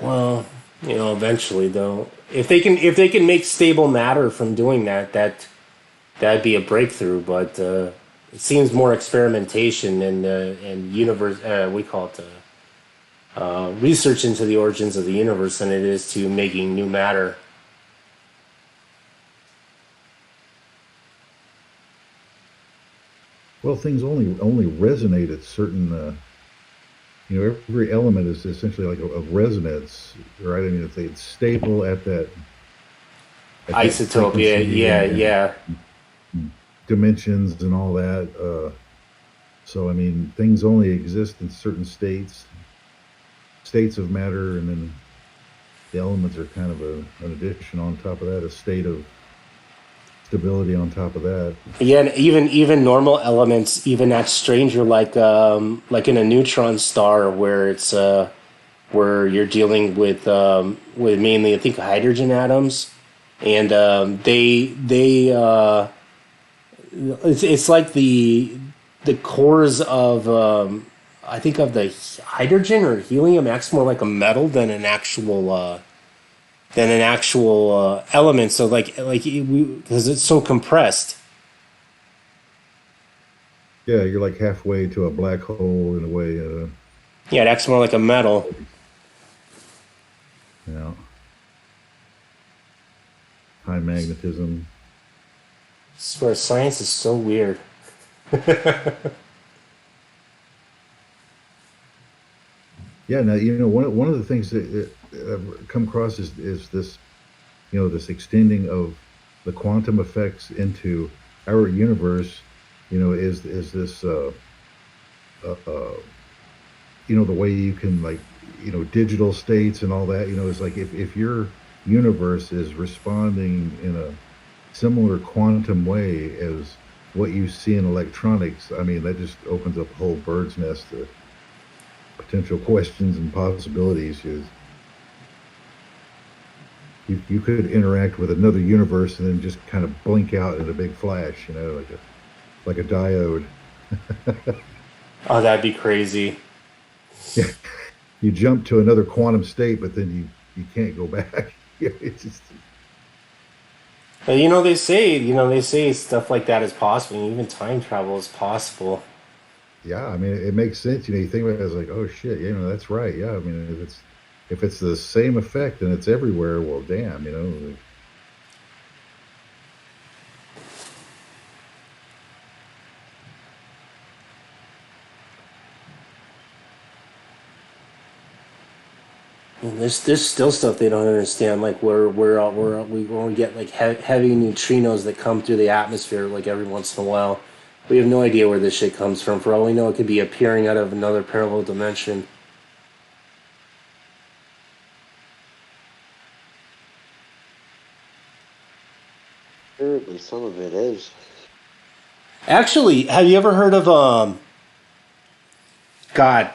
Well, Eventually though, if they can make stable matter from doing that'd be a breakthrough. But it seems more experimentation and universe. We call it research into the origins of the universe than it is to making new matter. Well, things only resonate at certain. Every element is essentially like a resonance, right? I mean, if it's stable at that Isotope, yeah, frequency yeah, yeah. and dimensions and all that. So, I mean, things only exist in certain states of matter, and then the elements are kind of an addition on top of that, a state of stability on top of that. Yeah, and even normal elements, even that stranger, like in a neutron star, where it's where you're dealing with mainly I think hydrogen atoms, and it's like the cores of I think of the hydrogen or helium acts more like a metal than an actual element. So like because it's so compressed. Yeah, you're like halfway to a black hole in a way. Yeah, it acts more like a metal. You know, high magnetism. I swear, science is so weird. Yeah, now one of the things that I've come across is this this extending of the quantum effects into our universe. Is this uh, uh, the way you can like digital states and all that. It's like if your universe is responding in a similar quantum way as what you see in electronics. I mean, that just opens up a whole bird's nest of potential questions and possibilities. You could interact with another universe and then just kind of blink out in a big flash, like a diode. Oh, that'd be crazy. Yeah, you jump to another quantum state, but then you can't go back. It's just But they say stuff like that is possible. Even time travel is possible. yeah. I mean, it makes sense. You think about it as like, oh shit, that's right. Yeah, I mean, if it's the same effect and it's everywhere, well, damn, And there's still stuff they don't understand. Like we only get like heavy neutrinos that come through the atmosphere like every once in a while. We have no idea where this shit comes from. For all we know, it could be appearing out of another parallel dimension. Apparently, some of it is. Actually, have you ever heard of God?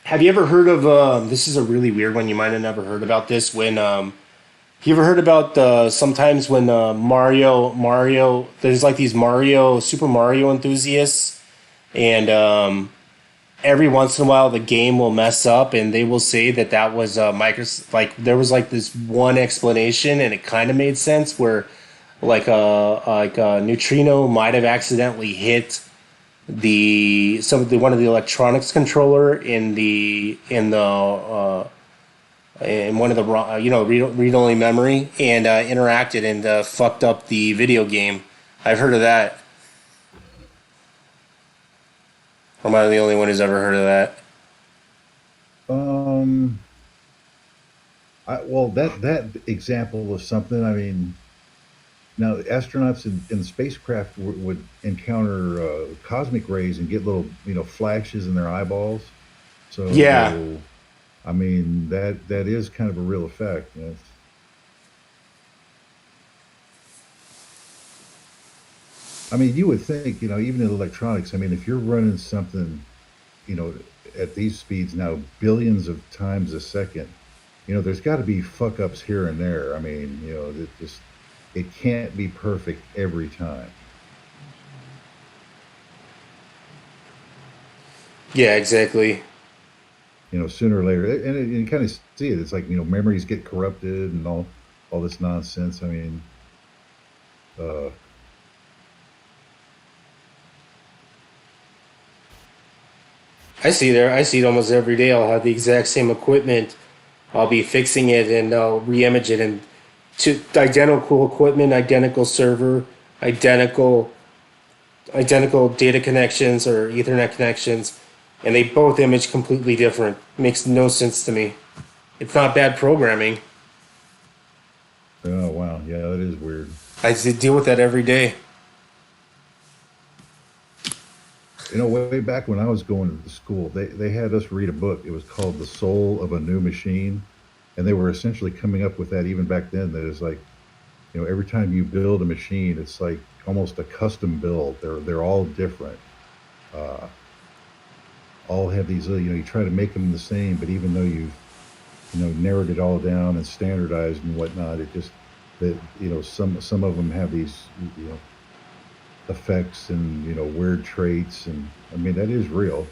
Have you ever heard of this is a really weird one. You might have never heard about this. When you ever heard about sometimes when Mario there's like these Super Mario enthusiasts, and every once in a while the game will mess up and they will say that was Microsoft. Like there was like this one explanation and it kind of made sense where like a neutrino might have accidentally hit one of the electronics controller in one of the read only memory, and interacted and fucked up the video game. I've heard of that. Or am I the only one who's ever heard of that? um, well, that example of something. I mean, now astronauts in spacecraft would encounter cosmic rays and get little flashes in their eyeballs. Yeah. So, I mean, that is kind of a real effect. I mean, you would think, even in electronics, I mean, if you're running something, you know, at these speeds now, billions of times a second, there's got to be fuck ups here and there. I mean, it can't be perfect every time. Yeah, exactly. sooner or later, and you kind of see it. It's like memories get corrupted and all this nonsense. I mean, uh, I see it almost every day. I'll have the exact same equipment. I'll be fixing it and I'll re-image it and to identical equipment, identical server, identical identical data connections or Ethernet connections, and they both image completely different. Makes no sense to me. It's not bad programming. oh wow, yeah, that is weird. I deal with that every day. Way back when I was going to school, they had us read a book. It was called The Soul of a New Machine, and they were essentially coming up with that even back then. That is like, every time you build a machine, it's like almost a custom build. They're all different. Uh, all have these, you try to make them the same, but even though you've narrowed it all down and standardized and whatnot, it just that some of them have these effects and weird traits, and I mean that is real.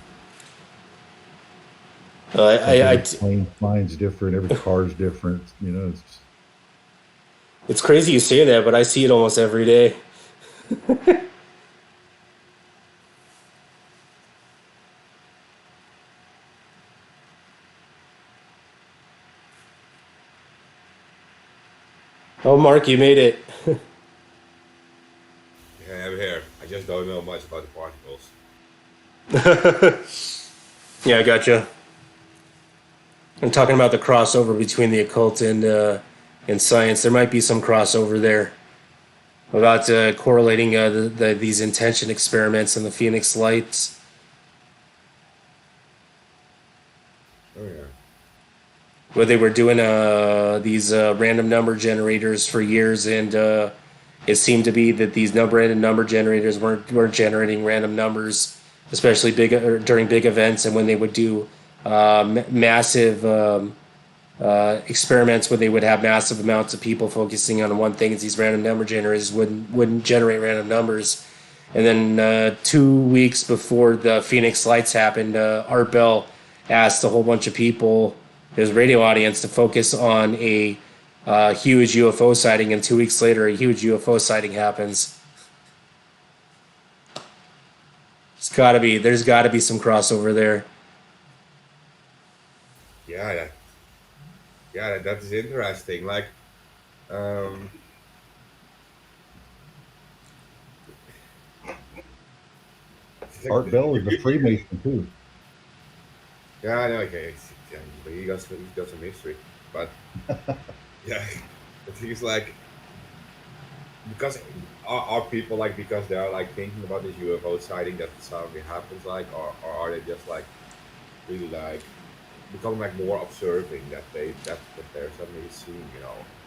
Like every I plane flying's different, every car's different. it's crazy you say that, but I see it almost every day. Oh, Mark, you made it. Yeah, I'm here. I just don't know much about the particles. Yeah, I gotcha. I'm talking about the crossover between the occult and science. There might be some crossover there about correlating these intention experiments and the Phoenix lights. Oh yeah. Where they were doing these random number generators for years, and it seemed to be that these random number generators weren't generating random numbers, especially during big events, and when they would do massive experiments where they would have massive amounts of people focusing on one thing, these random number generators wouldn't generate random numbers. And then 2 weeks before the Phoenix Lights happened, Art Bell asked a whole bunch of people, his radio audience, to focus on a huge UFO sighting. And 2 weeks later, a huge UFO sighting happens. There's got to be some crossover there. Yeah, that is interesting. Like, um, it's like Art Bell is a Freemason too. yeah, I know. Okay, yeah, but he got some history, but yeah, the thing is like because are people like because they're like thinking about this UFO sighting that suddenly happens, like, or are they just like really like becoming like more observing that they're suddenly seeing,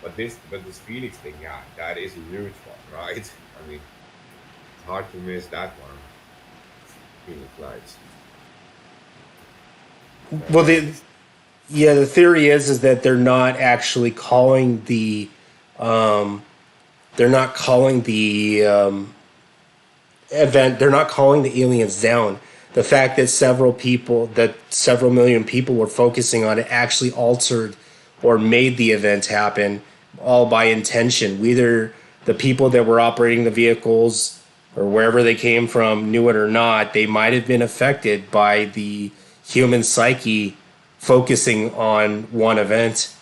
but this Phoenix thing, yeah, that is a huge one, right? I mean, it's hard to miss that one. Phoenix lights. Well, So the theory is that they're not actually calling the um, they're not calling the event. They're not calling the aliens down. The fact that several million people were focusing on it actually altered or made the event happen, all by intention. Whether the people that were operating the vehicles or wherever they came from knew it or not, they might have been affected by the human psyche focusing on one event.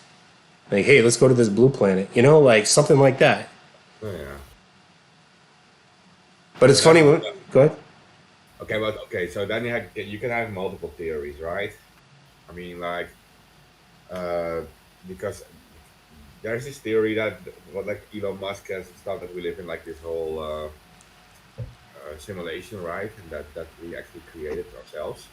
Like, hey, let's go to this blue planet, like something like that. yeah. But So it's funny. that's Go ahead. okay, but okay. So then you can have multiple theories, right? I mean, like, uh, because there's this theory that what like Elon Musk has stuff that we live in like this whole simulation, right? And that we actually created ourselves.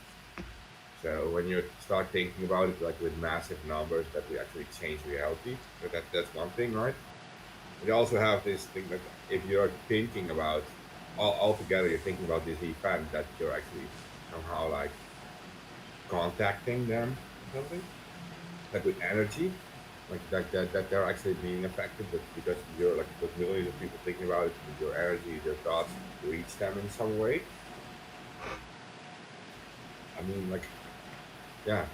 So when you start thinking about it, like with massive numbers, that we actually change reality. So that's one thing, right? You also have this thing that if you're thinking about all together, you're thinking about this event that you're actually somehow like contacting them or something, like with energy, like that they're actually being affected, but because you're like with millions of people thinking about it, with your energy, your thoughts reach them in some way. I mean, like, yeah.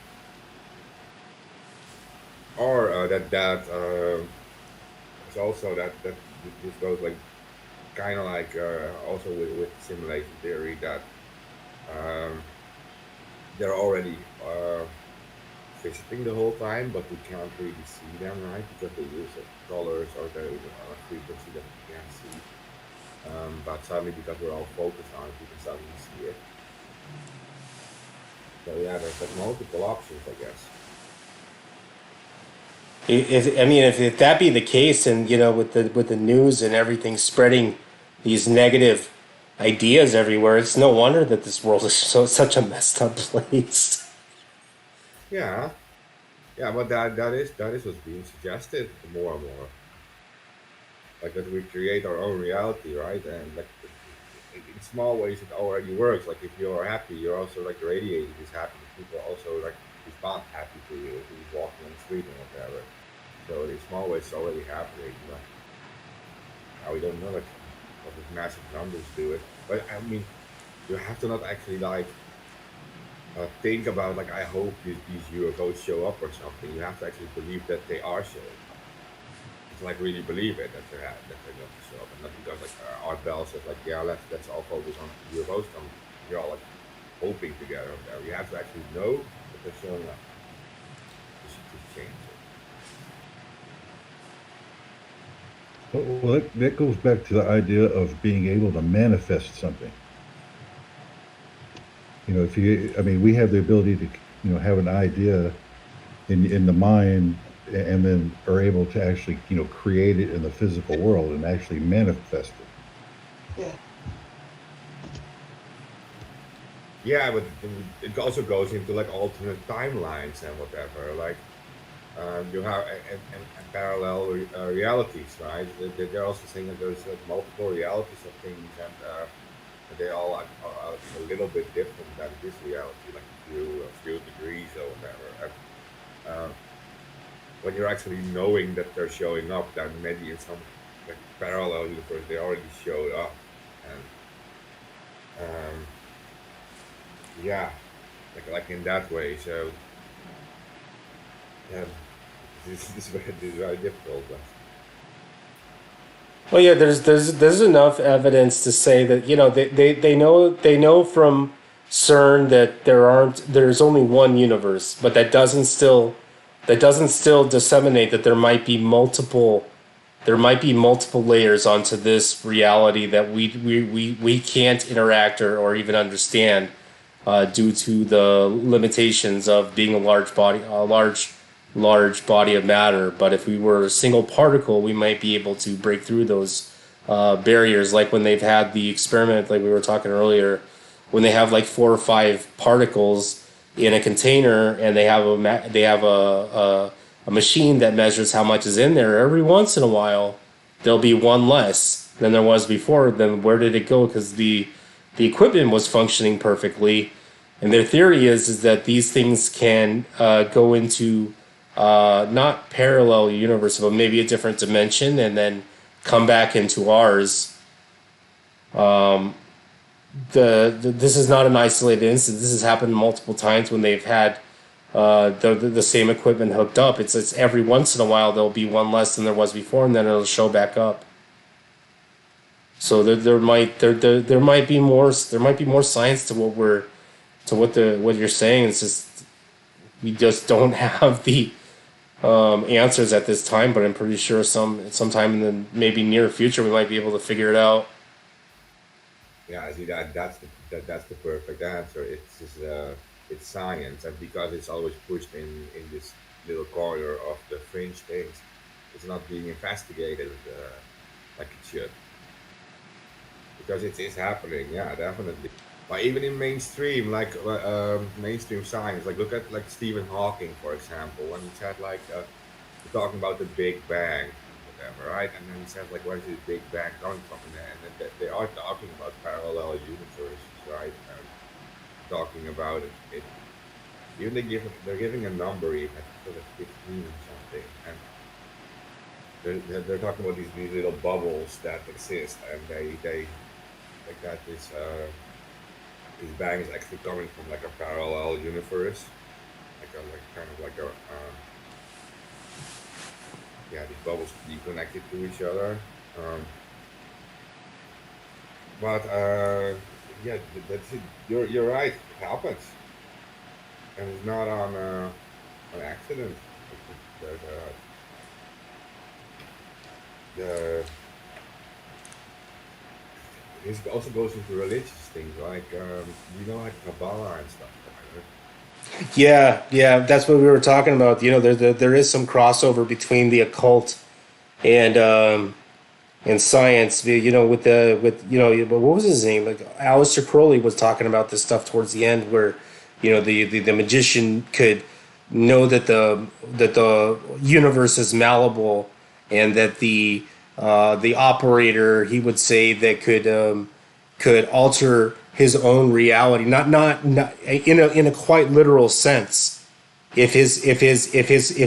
or it's also that this goes like kind of like also with simulation theory that um, they're already visiting the whole time, but we can't really see them, right? Because they use colors or the frequency that we can't see. But suddenly, because we're all focused on it, we can suddenly see it. So yeah, there's like multiple options, I guess. If I mean, if that be the case, and with the news and everything spreading these negative ideas everywhere, it's no wonder that this world is such a messed up place. Yeah, yeah, but that is what's being suggested more and more. Like that we create our own reality, right? And like in small ways, it already works. Like if you're happy, you're also like radiating this happiness. People also like respond happy to you if you're walking on the street and whatever. So in small ways, it's already happening. But now we don't know like what these massive numbers do it. But I mean, you have to not actually like think about like I hope these UFOs show up or something. You have to actually believe that they are showing up. To like really believe it that they're going to show up, and not because like Art Bell says like yeah let's all focus on UFOs coming. You're all like hoping together. There. You have to actually know that they're showing up to change it. Well, that goes back to the idea of being able to manifest something. I mean, we have the ability to, have an idea in the mind, and then are able to actually, create it in the physical world and actually manifest it. Yeah, but it also goes into like alternate timelines and whatever. Like you have and parallel realities, right? They're also saying that there's like multiple realities of things, and they all are a little bit different than this reality, like a few degrees or whatever. And, when you're actually knowing that they're showing up, then maybe in some like parallel universe they already showed up, and um, yeah, like in that way. So yeah, this is very difficult, but Well, yeah, there's enough evidence to say that they know from CERN that there's only one universe, but that doesn't still disseminate that there might be multiple layers onto this reality that we can't interact or even understand due to the limitations of being a large body of matter. But if we were a single particle, we might be able to break through those barriers. Like when they've had the experiment, like we were talking earlier, when they have like 4 or 5 particles in a container, and they have a machine that measures how much is in there. Every once in a while, there'll be one less than there was before. Then where did it go? Because the equipment was functioning perfectly, and their theory is that these things can go into not parallel universe, but maybe a different dimension, and then come back into ours. This is not an isolated incident. This has happened multiple times when they've had the same equipment hooked up. It's every once in a while there'll be one less than there was before, and then it'll show back up. So there might be more science to what you're saying. It's just we just don't have the answers at this time. But I'm pretty sure sometime in the maybe near future we might be able to figure it out. yeah, I see that's the perfect answer. It's just it's science, and because it's always pushed in this little corner of the fringe things, it's not being investigated like it should, because it is happening. Yeah, definitely. But even in mainstream, like mainstream science, like look at like Stephen Hawking, for example, when he said like we're talking about the Big Bang, whatever, right? And then he says like, where's this Big Bang coming from? And then they are talking about parallel universes, right? And talking about it. Even they're giving a number even, I think it was like 15 or something, and they're talking about these little bubbles that exist, and they like that this bang is actually coming from like a parallel universe, like kind of like a yeah, these bubbles be connected to each other. Um, but yeah, that's it. You're right. It happens, and it's not on an accident. There's the this also goes into religious things like like Kabbalah and stuff. Right? Yeah, yeah, that's what we were talking about. There is some crossover between the occult and science. With what was his name? Like Aleister Crowley was talking about this stuff towards the end, where the magician could know that the universe is malleable, and that the operator, he would say, that could alter his own reality, not in a quite literal sense. If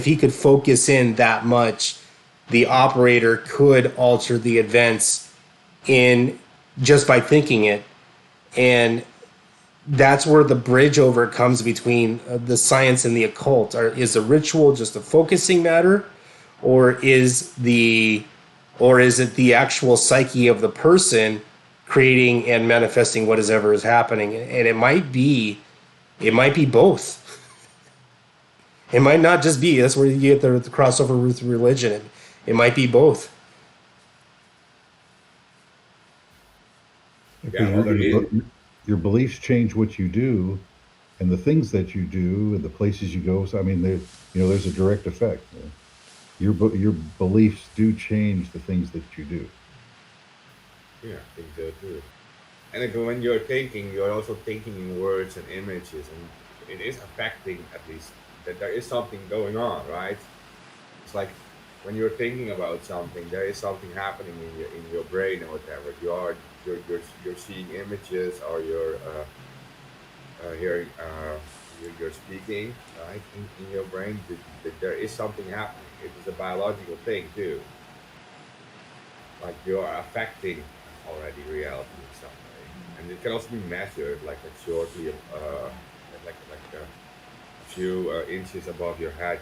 he could focus in that much, the operator could alter the events in just by thinking it. And that's where the bridge over comes between the science and the occult. Is the ritual just a focusing matter, or is it the actual psyche of the person creating and manifesting whatever is happening? And it might be both. It might not just be. That's where you get the crossover with religion. It might be both. Because Yeah, well, there is. your beliefs change what you do, and the things that you do, and the places you go. So I mean, there's a direct effect. Your beliefs do change the things that you do. Yeah, I think so too. And then when you're thinking, you're also thinking in words and images, and it is affecting at least that there is something going on, right? It's like when you're thinking about something, there is something happening in your brain or whatever. You're seeing images, or you're hearing you're speaking, right? In your brain, there is something happening. It is a biological thing too. Like you're affecting already reality in some way, and it can also be measured, like shortly, like a few inches above your head.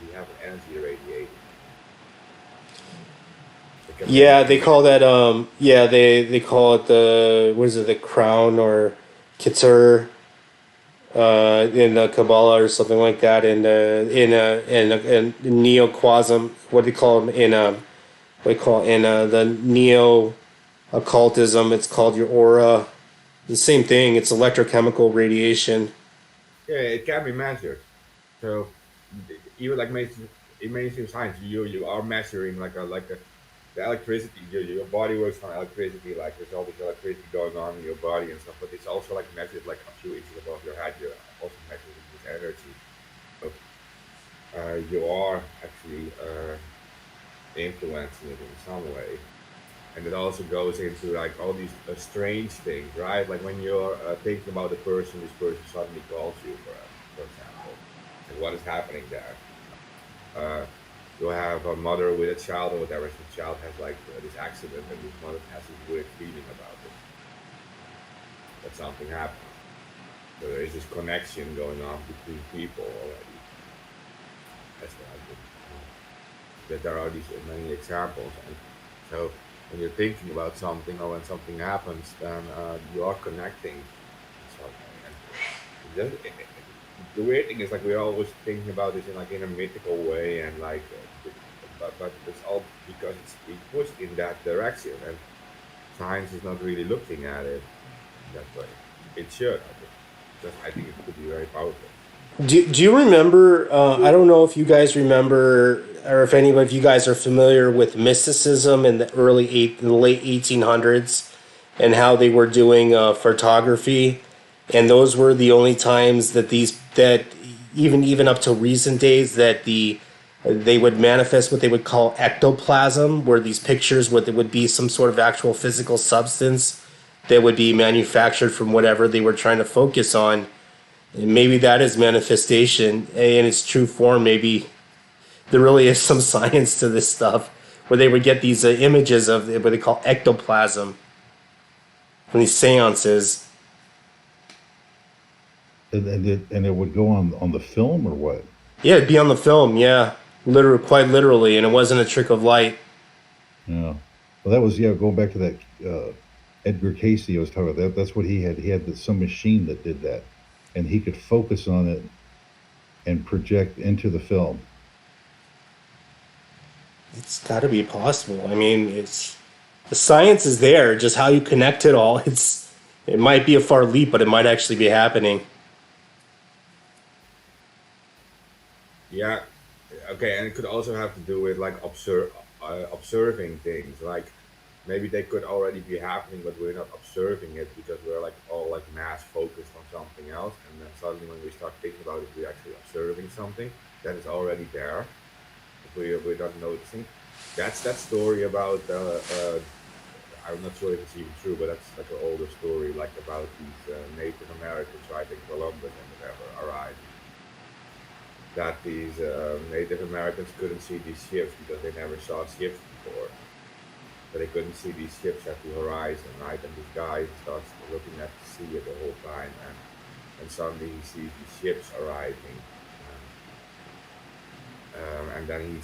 You have energy radiating. It can be Yeah, they anything. call that they call it the, what is it, the crown or Keter in the Kabbalah or something like that, in neoquasm, what do you call them, what do you call it? In the neo occultism, it's called your aura. The same thing. It's electrochemical radiation. Yeah, it can be measured. So even like in mainstream science, you are measuring like a the electricity. Your body works on electricity. Like there's all this electricity going on in your body and stuff. But it's also like measured like a few inches above your head. You're also measuring this energy. So you are actually influencing it in some way. And it also goes into like all these strange things, right? Like when you're thinking about a person, this person suddenly calls you, for example, and what is happening there? Uh, you'll have a mother with a child or whatever. So the child has like this accident, and this mother has this weird feeling about it that something happened. So there is this connection going on between people already. That's what I think. That there are these many examples, and so when you're thinking about something or when something happens, then you are connecting in some way. And the weird thing is like we're always thinking about this in a mythical way, and like, but it's all because it's being pushed in that direction, and science is not really looking at it that way. It should, I think. Just I think it could be very powerful. Do you remember? I don't know if you guys remember, or if any of you guys are familiar with mysticism in the late 1800s, and how they were doing photography, and those were the only times that even up to recent days, that they would manifest what they would call ectoplasm, where these pictures would be some sort of actual physical substance that would be manufactured from whatever they were trying to focus on. And maybe that is manifestation in its true form. Maybe there really is some science to this stuff, where they would get these images of what they call ectoplasm from these seances. And it would go on the film or what? Yeah, it'd be on the film. Yeah. quite literally, and it wasn't a trick of light. Yeah. Well, that was going back to that Edgar Casey I was talking about. That's what he had. He had some machine that did that, and he could focus on it and project into the film. It's got to be possible. I mean, it's the science is there. Just how you connect it all. It might be a far leap, but it might actually be happening. Yeah. Okay, and it could also have to do with like observing things. Like maybe they could already be happening, but we're not observing it because we're like all like mass focused on something else, and then suddenly when we start thinking about it, we're actually observing something that is already there. We're not noticing. That's that story about. I'm not sure if it's even true, but that's like an older story, like about these Native Americans, right, in Columbus and whatever, arrived. That these Native Americans couldn't see these ships because they never saw ships before. But they couldn't see these ships at the horizon, right? And this guy starts looking at the sea the whole time, and suddenly he sees these ships arriving. And then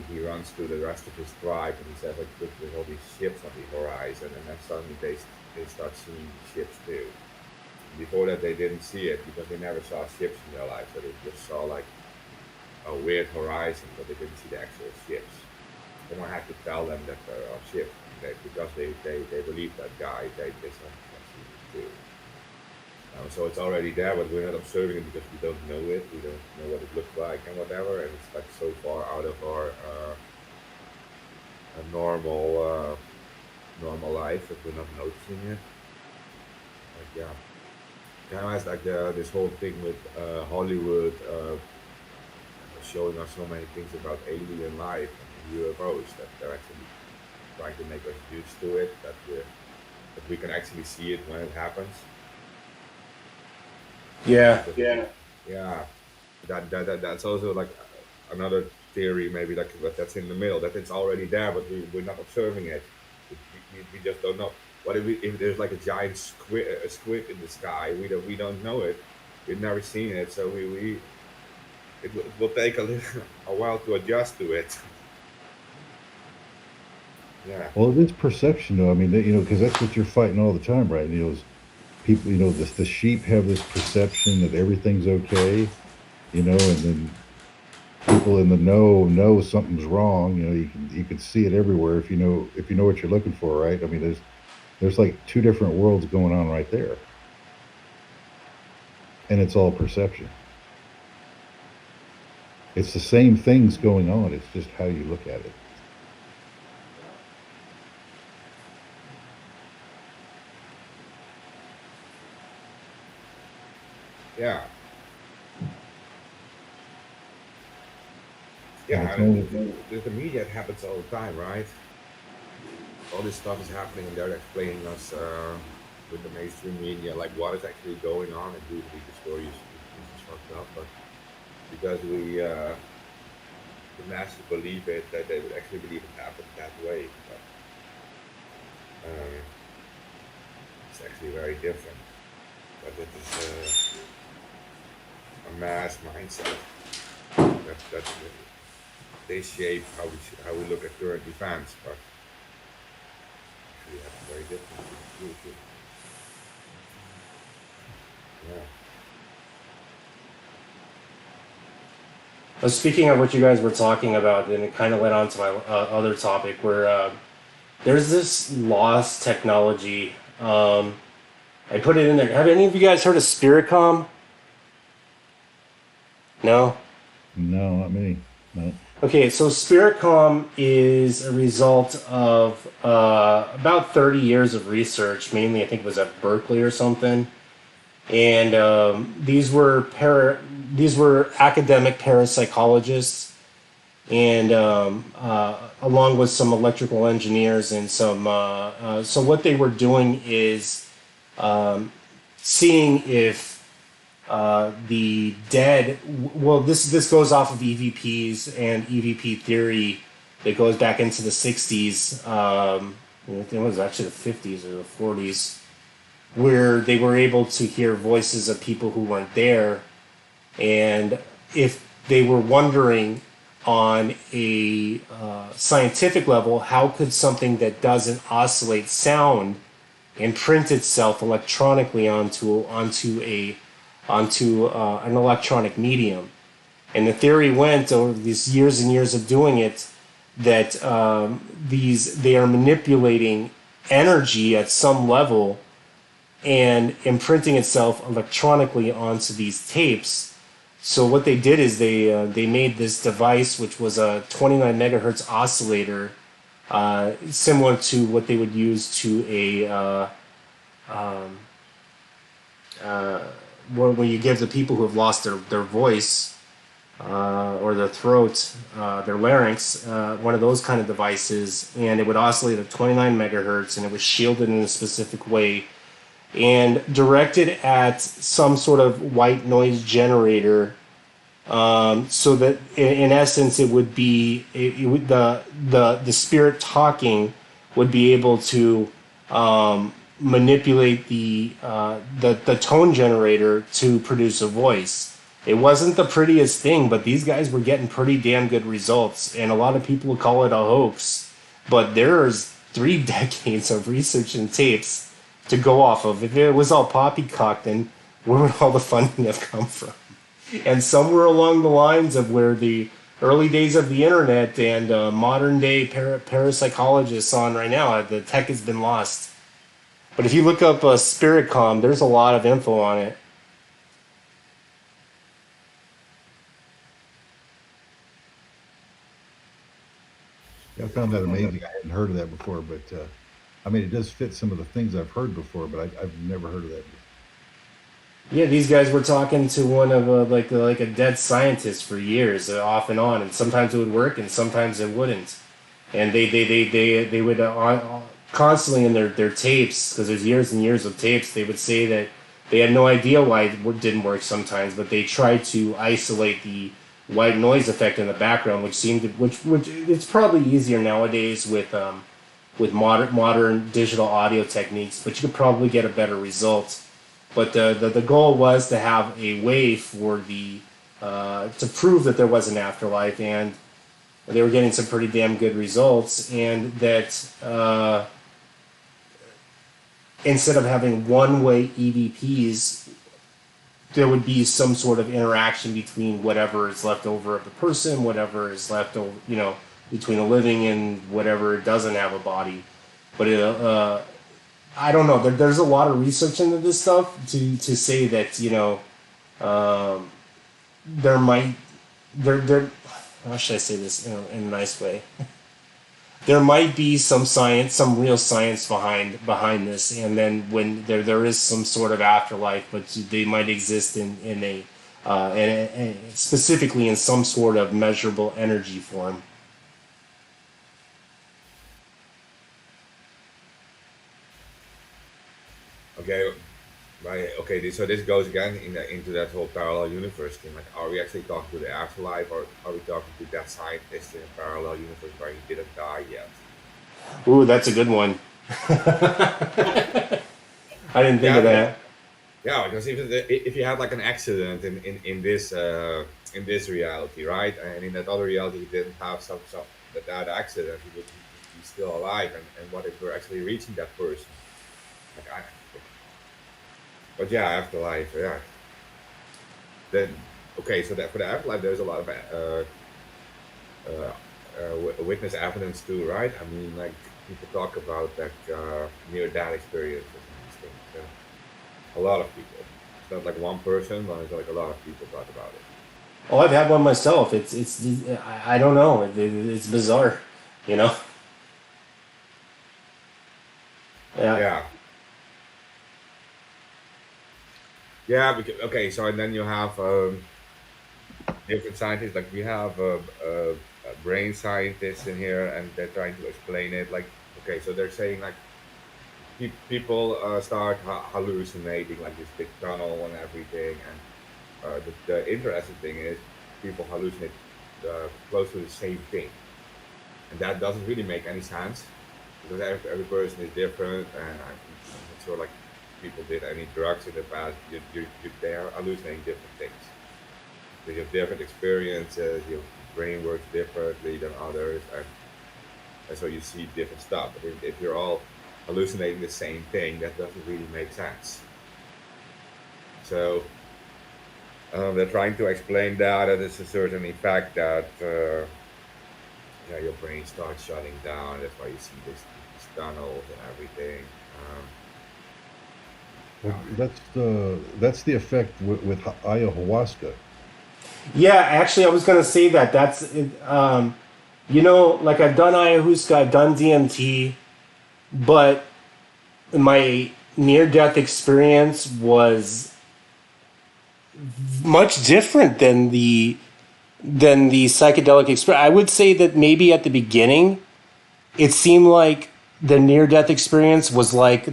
he runs to the rest of his tribe and he says, like, look, there's all these ships on the horizon. And then suddenly they start seeing the ships too. Before that, they didn't see it because they never saw ships in their life. So they just saw like a weird horizon, but they didn't see the actual ships. Someone had to tell them that there are ships. Because they believe that guy, they saw it too. So it's already there, but we're not observing it because we don't know it. We don't know what it looks like and whatever. And it's like so far out of our normal life that we're not noticing it. Like, yeah, kind of has like this whole thing with Hollywood showing us so many things about alien life and UFOs that they're actually trying to make us used to it. That we can actually see it when it happens. Yeah. Yeah. That's also like another theory, maybe like that's in the middle, that it's already there, but we're not observing it. We just don't know. What if there's like a giant squid in the sky? We don't know it. We've never seen it, so it will take a while to adjust to it. Yeah. Well, it is perception, though. I mean, because that's what you're fighting all the time, right? People, the sheep have this perception that everything's okay, and then people in the know something's wrong. You can see it everywhere if you know what you're looking for, right? I mean, there's like two different worlds going on right there, and it's all perception. It's the same things going on. It's just how you look at it. Yeah. And Yeah, it's I mean, only, the media, it happens all the time, right? All this stuff is happening, and they're explaining us with the mainstream media, like what is actually going on, and usually the story is fucked up, but because the masses believe it, that they would actually believe it happened that way. But um, it's actually very different. But it is a mass mindset that they shape how we look at current events, but actually that's very different. Yeah. Speaking of what you guys were talking about, and it kind of led on to my other topic, where there's this lost technology. I put it in there. Have any of you guys heard of Spiritcom? No? no, not me. No. Okay, so Spiritcom is a result of about 30 years of research. Mainly, I think it was at Berkeley or something. And these were academic parapsychologists, and along with some electrical engineers and some. So what they were doing is seeing if the dead. Well, this goes off of EVPs and EVP theory that goes back into the 60s. It was actually the 50s or the 40s, where they were able to hear voices of people who weren't there, and if they were wondering on a scientific level, how could something that doesn't oscillate sound imprint itself electronically onto an electronic medium? And the theory went over these years and years of doing it that they are manipulating energy at some level and imprinting itself electronically onto these tapes. So what they did is they made this device, which was a 29 megahertz oscillator, similar to what they would use to a when you give the people who have lost their voice or their throat, their larynx, one of those kind of devices, and it would oscillate at 29 megahertz, and it was shielded in a specific way and directed at some sort of white noise generator, so that in essence it would be the spirit talking would be able to manipulate the tone generator to produce a voice. It wasn't the prettiest thing, but these guys were getting pretty damn good results, and a lot of people would call it a hoax. But there's 3 decades of research and tapes to go off of. If it was all poppycock, then where would all the funding have come from? And somewhere along the lines of where the early days of the internet and modern day parapsychologists on right now, the tech has been lost. But if you look up Spiritcom, there's a lot of info on it. I found that amazing. I hadn't heard of that before, but I mean, it does fit some of the things I've heard before, but I've never heard of that. Yeah, these guys were talking to one of like a dead scientist for years, off and on, and sometimes it would work and sometimes it wouldn't. And they would constantly in their tapes, because there's years and years of tapes, they would say that they had no idea why it didn't work sometimes, but they tried to isolate the white noise effect in the background, which seemed to, which it's probably easier nowadays with modern digital audio techniques, but you could probably get a better result. But the goal was to have a way for to prove that there was an afterlife, and they were getting some pretty damn good results, and that instead of having one-way EVPs, there would be some sort of interaction between whatever is left over of the person, whatever is left over, between the living and whatever doesn't have a body. But I don't know. There's a lot of research into this stuff to say that there might there how should I say this in a nice way? There might be some science, some real science behind this, and then when there is some sort of afterlife, but they might exist in a and specifically in some sort of measurable energy form. Okay, right. Okay, so this goes again into that whole parallel universe thing. Like, are we actually talking to the afterlife, or are we talking to that scientist in a parallel universe where he didn't die yet? Ooh, that's a good one. I didn't think Yeah, of that. yeah. Because if you had like an accident in this reality, right, and in that other reality you didn't have some that accident, he would be still alive. And what if we're actually reaching that person? Like, but yeah, afterlife, yeah. Then okay, so that for the afterlife, there's a lot of witness evidence too, right? I mean, like people talk about like near-death experiences and these things. A lot of people. It's not like one person, but it's like a lot of people talk about it. Oh, I've had one myself. I don't know. It's bizarre, you know. Yeah. Yeah, yeah. Because, okay, so and then you have different scientists. Like we have brain scientists in here, and they're trying to explain it. Like, okay, so they're saying like people start hallucinating like this big tunnel and everything. And the interesting thing is people hallucinate close to the same thing, and that doesn't really make any sense because every person is different. And I'm not sure like people did any drugs in the past. They are hallucinating different things. because you have different experiences, your brain works differently than others, and so you see different stuff. But if you're all hallucinating the same thing, that doesn't really make sense. So they're trying to explain that it's a certain effect that yeah, your brain starts shutting down. That's why you see these tunnels and everything. Well, Um, that's the effect with ayahuasca. Yeah, actually, I was gonna say that. You know, like I've done ayahuasca, I've done DMT, but my near-death experience was much different than the psychedelic experience. I would say that maybe at the beginning, it seemed like the near-death experience was like a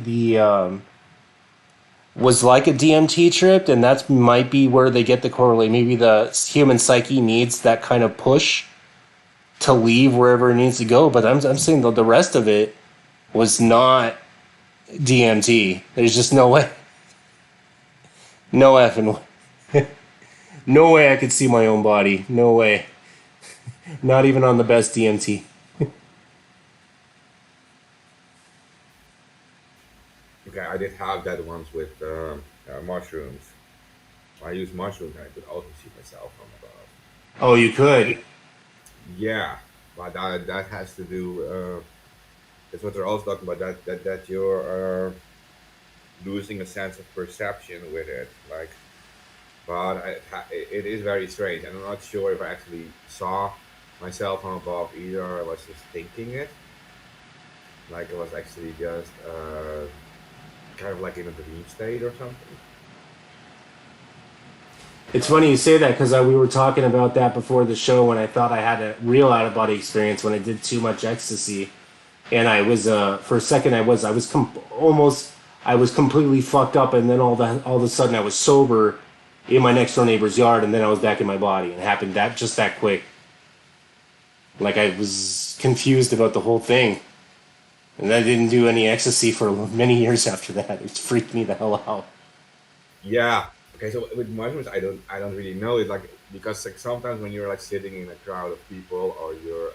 DMT trip, and that might be where they get the correlate. Maybe the human psyche needs that kind of push to leave wherever it needs to go. But I'm saying the rest of it was not DMT. There's just no way, no effing, no way I could see my own body. No way. Not even on the best DMT. okay, I did have that once with mushrooms. I use mushrooms and I could also see myself from above. Oh, you could. Yeah, but that has to do. That's what they're also talking about. That you're losing a sense of perception with it. Like, but it is very strange. And I'm not sure if I actually saw myself from above either. I was just thinking it. Like it was actually just kind of like in a dream state or something. It's funny you say that because we were talking about that before the show when I thought I had a real out of body experience when I did too much ecstasy, and I was for a second I was almost I was completely fucked up, and then all of a sudden I was sober in my next door neighbor's yard, and then I was back in my body, and it happened that quick. Like I was confused about the whole thing, and I didn't do any ecstasy for many years after that. It freaked me the hell out. Yeah. Okay. So with mushrooms, I don't really know. It's like because like sometimes when you're like sitting in a crowd of people or you're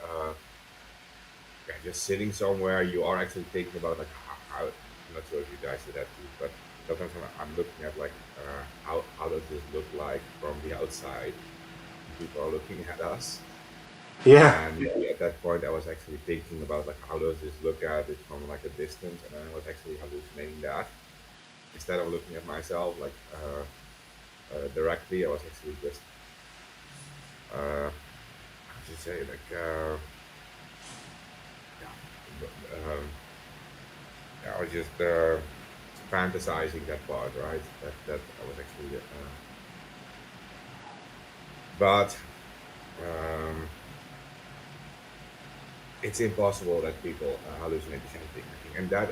yeah, just sitting somewhere, you are actually thinking about like how I'm not sure if you guys do that too, but sometimes when I'm looking at like how does this look like from the outside? People are looking at us, Yeah. and maybe at that point I was actually thinking about like how does this look at it from like a distance, and then I was actually hallucinating that instead of looking at myself like directly. I was actually just how to say like yeah, I was just fantasizing that part, right? That I was actually, but um, it's impossible that people hallucinate the same thing. I think, and that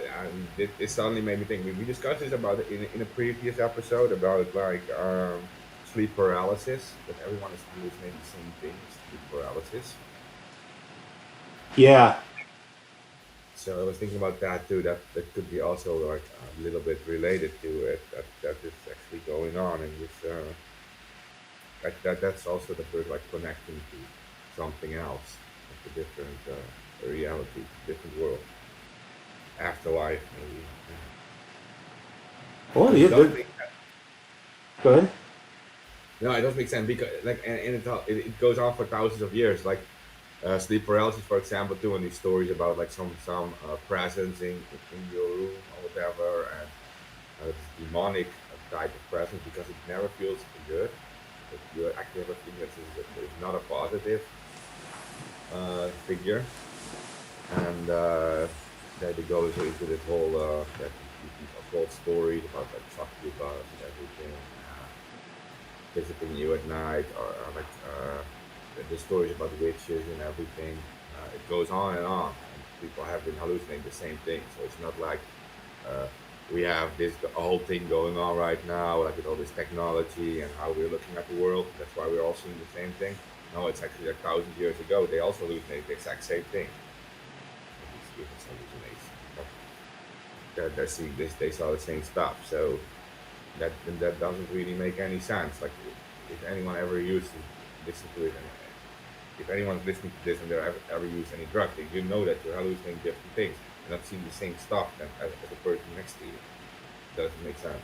it suddenly made me think. We discussed this about it in a previous episode about like sleep paralysis. That everyone is hallucinating the same thing, sleep paralysis. Yeah. So I was thinking about that too. That could be also like a little bit related to it. That is actually going on, and this that's also that we're like connecting to something else, like a different reality, different world, afterlife maybe. Yeah. Well, Which yeah. does make Go ahead. no, it does make sense because like and it goes on for thousands of years. Like sleep paralysis, for example, too, and these stories about like some presence in your room or whatever, and this demonic type of presence because it never feels good. But you actually have a feeling that it's not a positive figure, and that it goes into this whole these occult stories about like succubus and everything. Visiting you at night, or like the stories about witches and everything. It goes on and on, and people have been hallucinating the same thing. So it's not like uh, we have this the whole thing going on right now, like with all this technology and how we're looking at the world. That's why we're all seeing the same thing. No, it's actually like thousands of years ago. They also hallucinated the exact same thing. These humans hallucinate, but they're seeing this. They saw the same stuff. So that doesn't really make any sense. Like if anyone ever used to listen to it, and if anyone's listening to this and they've ever used any drug, you know that you're hallucinating different things. You're not seeing the same stuff as the person next to you. Doesn't make sense.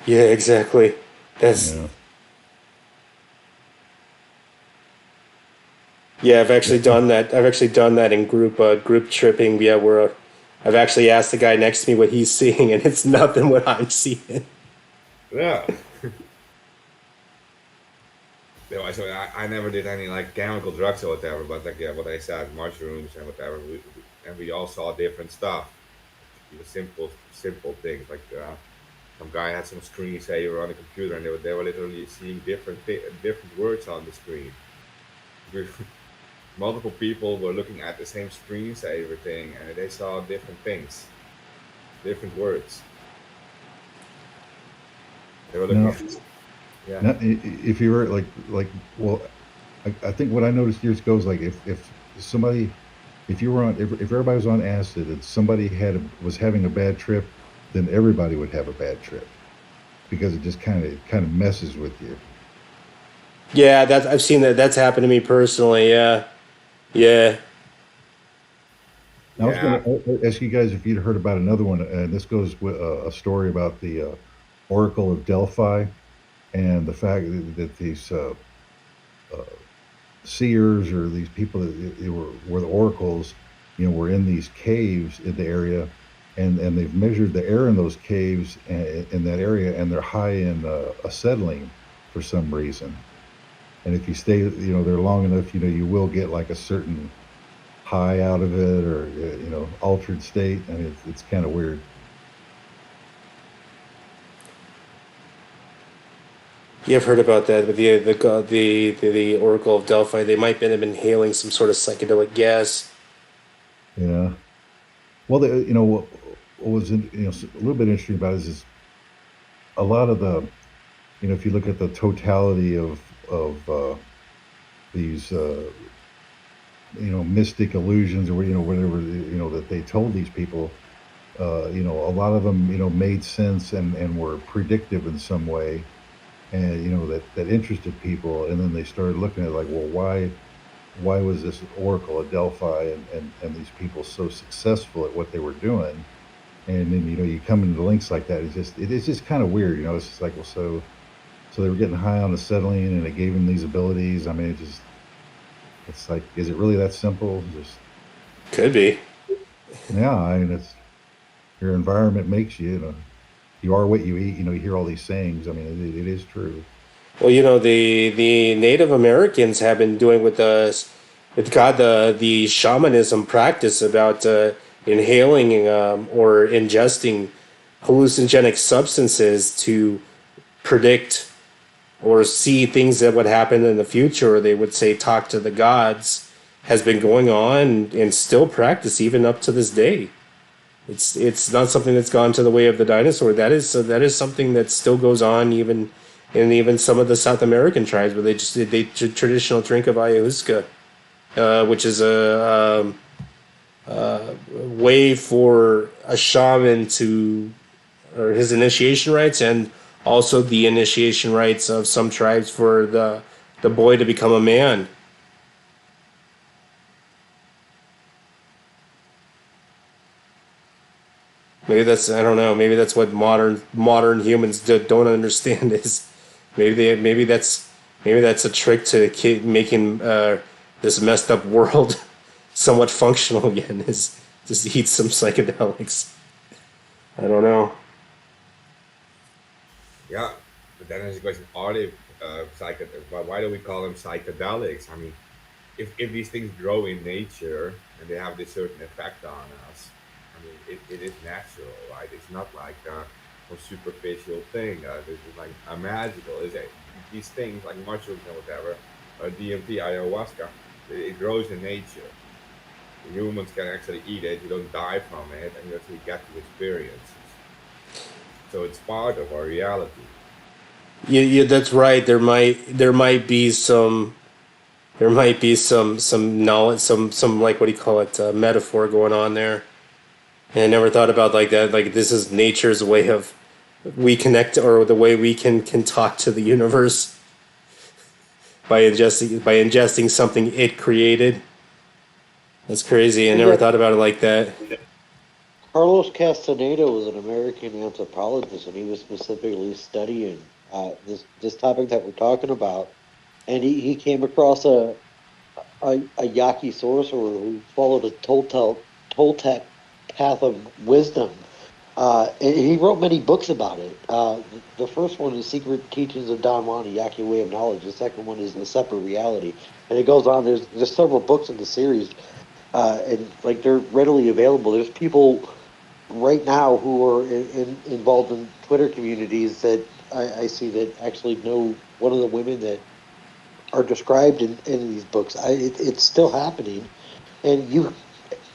Yeah, exactly. That's Yeah. yeah. I've actually done that. I've actually done that in group tripping. Yeah, where I've actually asked the guy next to me what he's seeing, and it's nothing what I'm seeing. Yeah. No, so I never did any like chemical drugs or whatever, but like yeah, what I said, mushrooms and whatever, and we all saw different stuff. The simple things like some guy had some screensaver on the computer, and they were literally seeing different words on the screen. Multiple people were looking at the same screensaver thing, and they saw different things, different words. They were looking Now, at, yeah, now, if you were like, well, I think what I noticed years ago is like if somebody, if you were on, if everybody was on acid and somebody was having a bad trip, then everybody would have a bad trip because it just kind of messes with you. Yeah, that I've seen that. That's happened to me personally. Yeah, yeah. Now, I was yeah, going to ask you guys if you'd heard about another one, and this goes with a story about the Oracle of Delphi and the fact that these uh, seers or these people that were the oracles, were in these caves in the area, and they've measured the air in those caves in that area, and they're high in acetylene for some reason. And if you stay, there long enough, you will get like a certain high out of it, or altered state. I mean, it's kind of weird. You've heard about that with the Oracle of Delphi. They might have been inhaling some sort of psychedelic gas. Yeah. Well, what was a little bit interesting about it is a lot of the, if you look at the totality of these mystic illusions, or whatever, that they told these people, a lot of them made sense and were predictive in some way, and that interested people, and then they started looking at, like, well, why was this Oracle at Delphi and these people so successful at what they were doing? And then you come into links like that. It is just kind of weird. It's just like, well, so they were getting high on acetylene, and it gave them these abilities. I mean, it's like, is it really that simple? Just, Could be. yeah. I mean, it's your environment makes you. You are what you eat. You hear all these sayings. I mean, it is true. Well, the Native Americans have been doing with God the shamanism practice about inhaling or ingesting hallucinogenic substances to predict or see things that would happen in the future, or they would say talk to the gods, has been going on and still practice even up to this day. It's not something that's gone to the way of the dinosaur. That is something that still goes on even in even some of the South American tribes, where they traditional drink of ayahuasca, which is a way for a shaman to, or his initiation rites, and also the initiation rites of some tribes for the boy to become a man. Maybe that's, I don't know. Maybe that's what modern humans don't understand is maybe that's a trick to making this messed up world somewhat functional again. Is just eat some psychedelics. I don't know. yeah. But then there's the question: are they why do we call them psychedelics? I mean, if these things grow in nature and they have this certain effect on us, I mean, it is natural, right? It's not like a superficial thing. This is like a magical. Is it these things like mushrooms and whatever, or DMT, ayahuasca? It grows in nature. Humans can actually eat it. You don't die from it, and you actually get the experiences. So it's part of our reality. Yeah, that's right. There might be some knowledge, some like, what do you call it, metaphor going on there. And I never thought about like that. Like, this is nature's way of we connect, or the way we can talk to the universe. by ingesting something it created. That's crazy. I And never yet, thought about it like that. Carlos Castaneda was an American anthropologist, and he was specifically studying this topic that we're talking about. And he came across a Yaqui sorcerer who followed a Toltec path of wisdom. And he wrote many books about it. The first one is Secret Teachings of Don Juan, a Yaqui Way of Knowledge. The second one is The Separate Reality. And it goes on. There's several books in the series, and like they're readily available. There's people right now who are involved in Twitter communities that I see that actually know one of the women that are described in these books. It's still happening, and you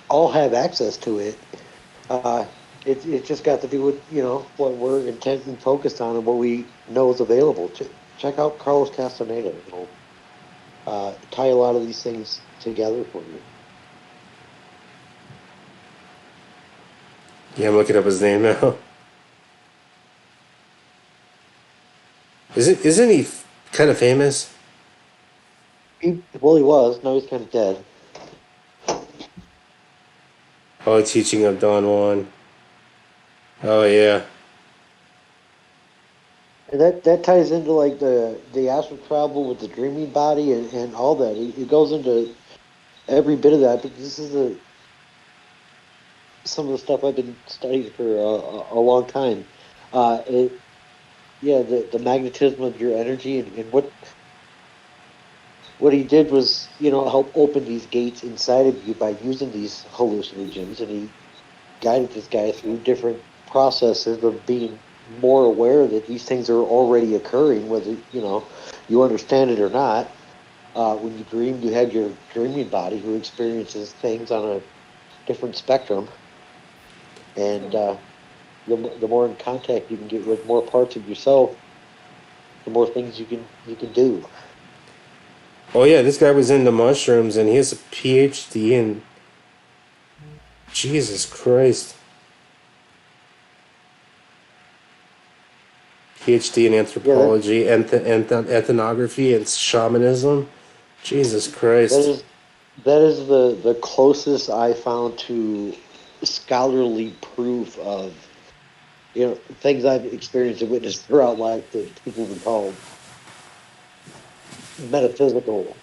all have access to it. Uh, it just got to do with what we're intent and focused on and what we know is available. Check out Carlos Castaneda. Tie a lot of these things together for you. Yeah, I'm looking up his name now. Isn't he kind of famous? He was. Now he's kind of dead. Oh, Teaching of Don Juan. Oh yeah. And that ties into like the astral travel with the dreaming body and all that. It goes into every bit of that. But this is some of the stuff I've been studying for a long time. It Yeah, the magnetism of your energy and what he did was help open these gates inside of you by using these hallucinogens, and he guided this guy through different processes of being more aware that these things are already occurring, whether you understand it or not. When you dream, you have your dreaming body who experiences things on a different spectrum, and the more in contact you can get with more parts of yourself, the more things you can do. Oh yeah, this guy was into mushrooms and he has a PhD in Jesus Christ. PhD in Yeah, anthropology, ethnography, and shamanism. Jesus that Christ. is that is the closest I found to scholarly proof of things I've experienced and witnessed throughout life that people would call metaphysical.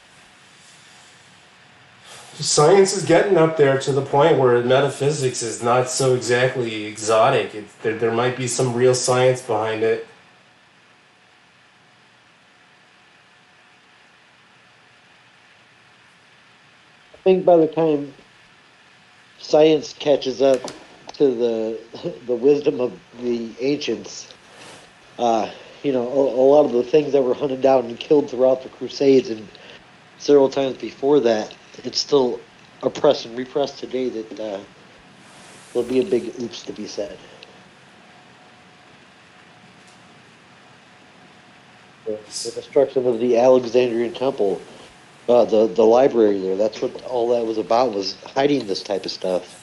Science is getting up there to the point where metaphysics is not so exactly exotic. There might be some real science behind it. I think by the time science catches up to the wisdom of the ancients, uh, a lot of the things that were hunted down and killed throughout the Crusades and several times before that, it's still oppressed and repressed today. That there'll be a big oops to be said. The destruction of the Alexandrian Temple, the library there. That's what all that was about, was hiding this type of stuff.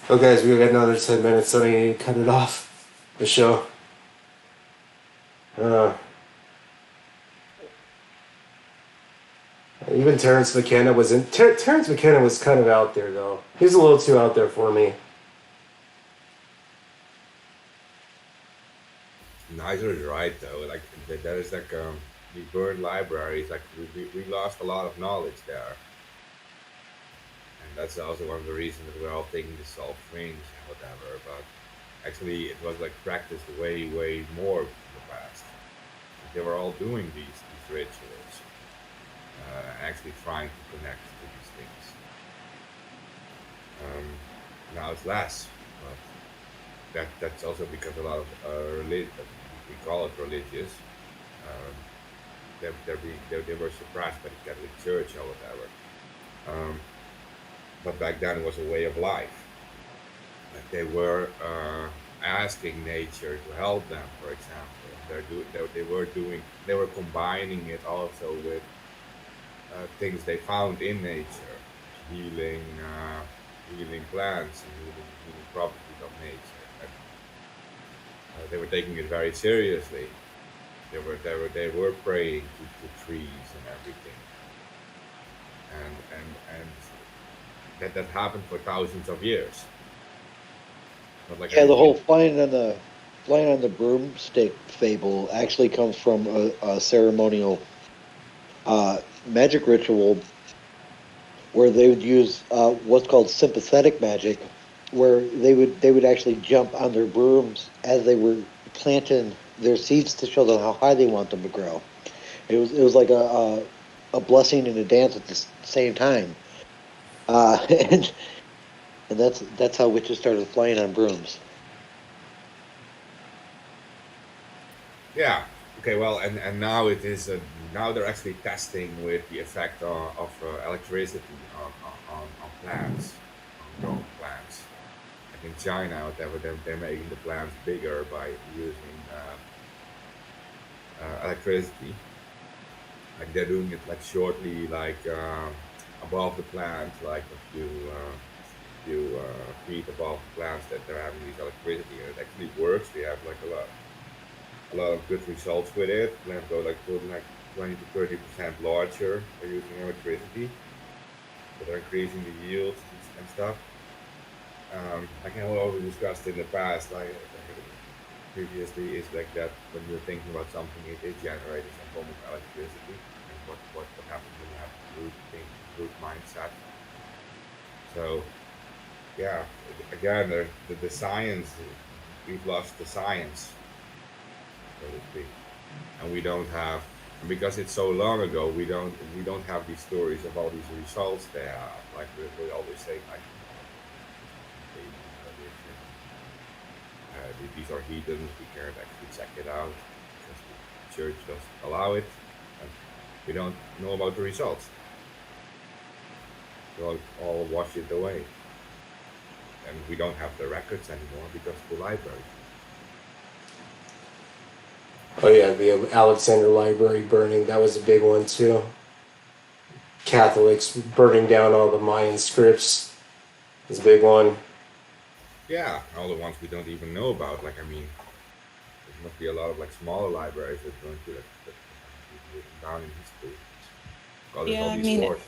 Oh, guys, we got another 10 minutes, so I need to cut it off. The show. Uh, Even Terrence McKenna was in. Terrence McKenna was kind of out there, though. He's a little too out there for me. Nigel is right though. Like that is like we burned libraries. Like we lost a lot of knowledge there, and that's also one of the reasons that we're all taking the soft rings and whatever. But actually, it was like practiced way more in the past. They were all doing these rituals, actually trying to connect to these things. Um, Now it's less, but that's also because a lot of we call it religious. Um, they were suppressed by the Catholic Church or whatever. Um, but back then it was a way of life. Like they were asking nature to help them, for example. They were combining it also with things they found in nature, healing, healing plants, and healing properties of nature. And, they were taking it very seriously. They were praying to trees and everything, and that happened for thousands of years. Not like Yeah, the everything. whole flying on the broomstick fable actually comes from a ceremonial magic ritual where they would use what's called sympathetic magic, where they would actually jump on their brooms as they were planting their seeds to show them how high they want them to grow. It was like a blessing and a dance at the same time, and that's how witches started flying on brooms. Yeah. Okay. Well, and now it is. Now they're actually testing with the effect of electricity on plants, on growing plants. Like in China, whatever, they're making the plants bigger by using electricity. Like they're doing it like shortly, like above the plant, like a few feet above the plants that they're having these electricity, and it actually works. We have like a lot of good results with it. Plants go like 20 to 30% larger by using electricity. So they're increasing the yields and stuff. Like I already discussed in the past, like previously, is like that when you're thinking about something, it generates some form of electricity. And what happens when you have group think, group mindset? So yeah, again, the science, we've lost the science, so to speak, and we don't have, and because it's so long ago, we don't have these stories of all these results they have. Like we're always saying, like they use religion, these are heathens. We can't actually check it out because the church doesn't allow it, and we don't know about the results. We all wash it away, and we don't have the records anymore because of the library. Oh yeah, the Alexander Library burning, that was a big one too. Catholics burning down all the Mayan scripts is a big one. Yeah, all the ones we don't even know about. Like, I mean, there must be a lot of like smaller libraries that don't do that haven't been written down in history. Well, there's Yeah, all I these mean, sources.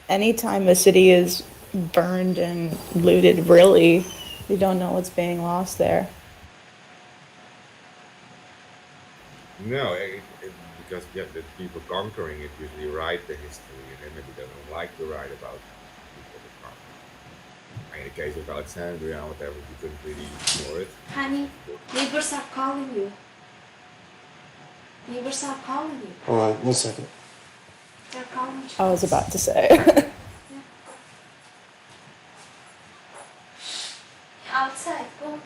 anytime a city is burned and looted, really, you don't know what's being lost there. No, because yeah, the people conquering it usually write the history, and then maybe they don't like to write about the people that conquered. In the case of Alexandria and whatever, we couldn't really ignore it. Honey, neighbors are calling you. Neighbors are calling you. Hold on, 1 second. They're calling you. I was about to say. Yeah. Outside, go.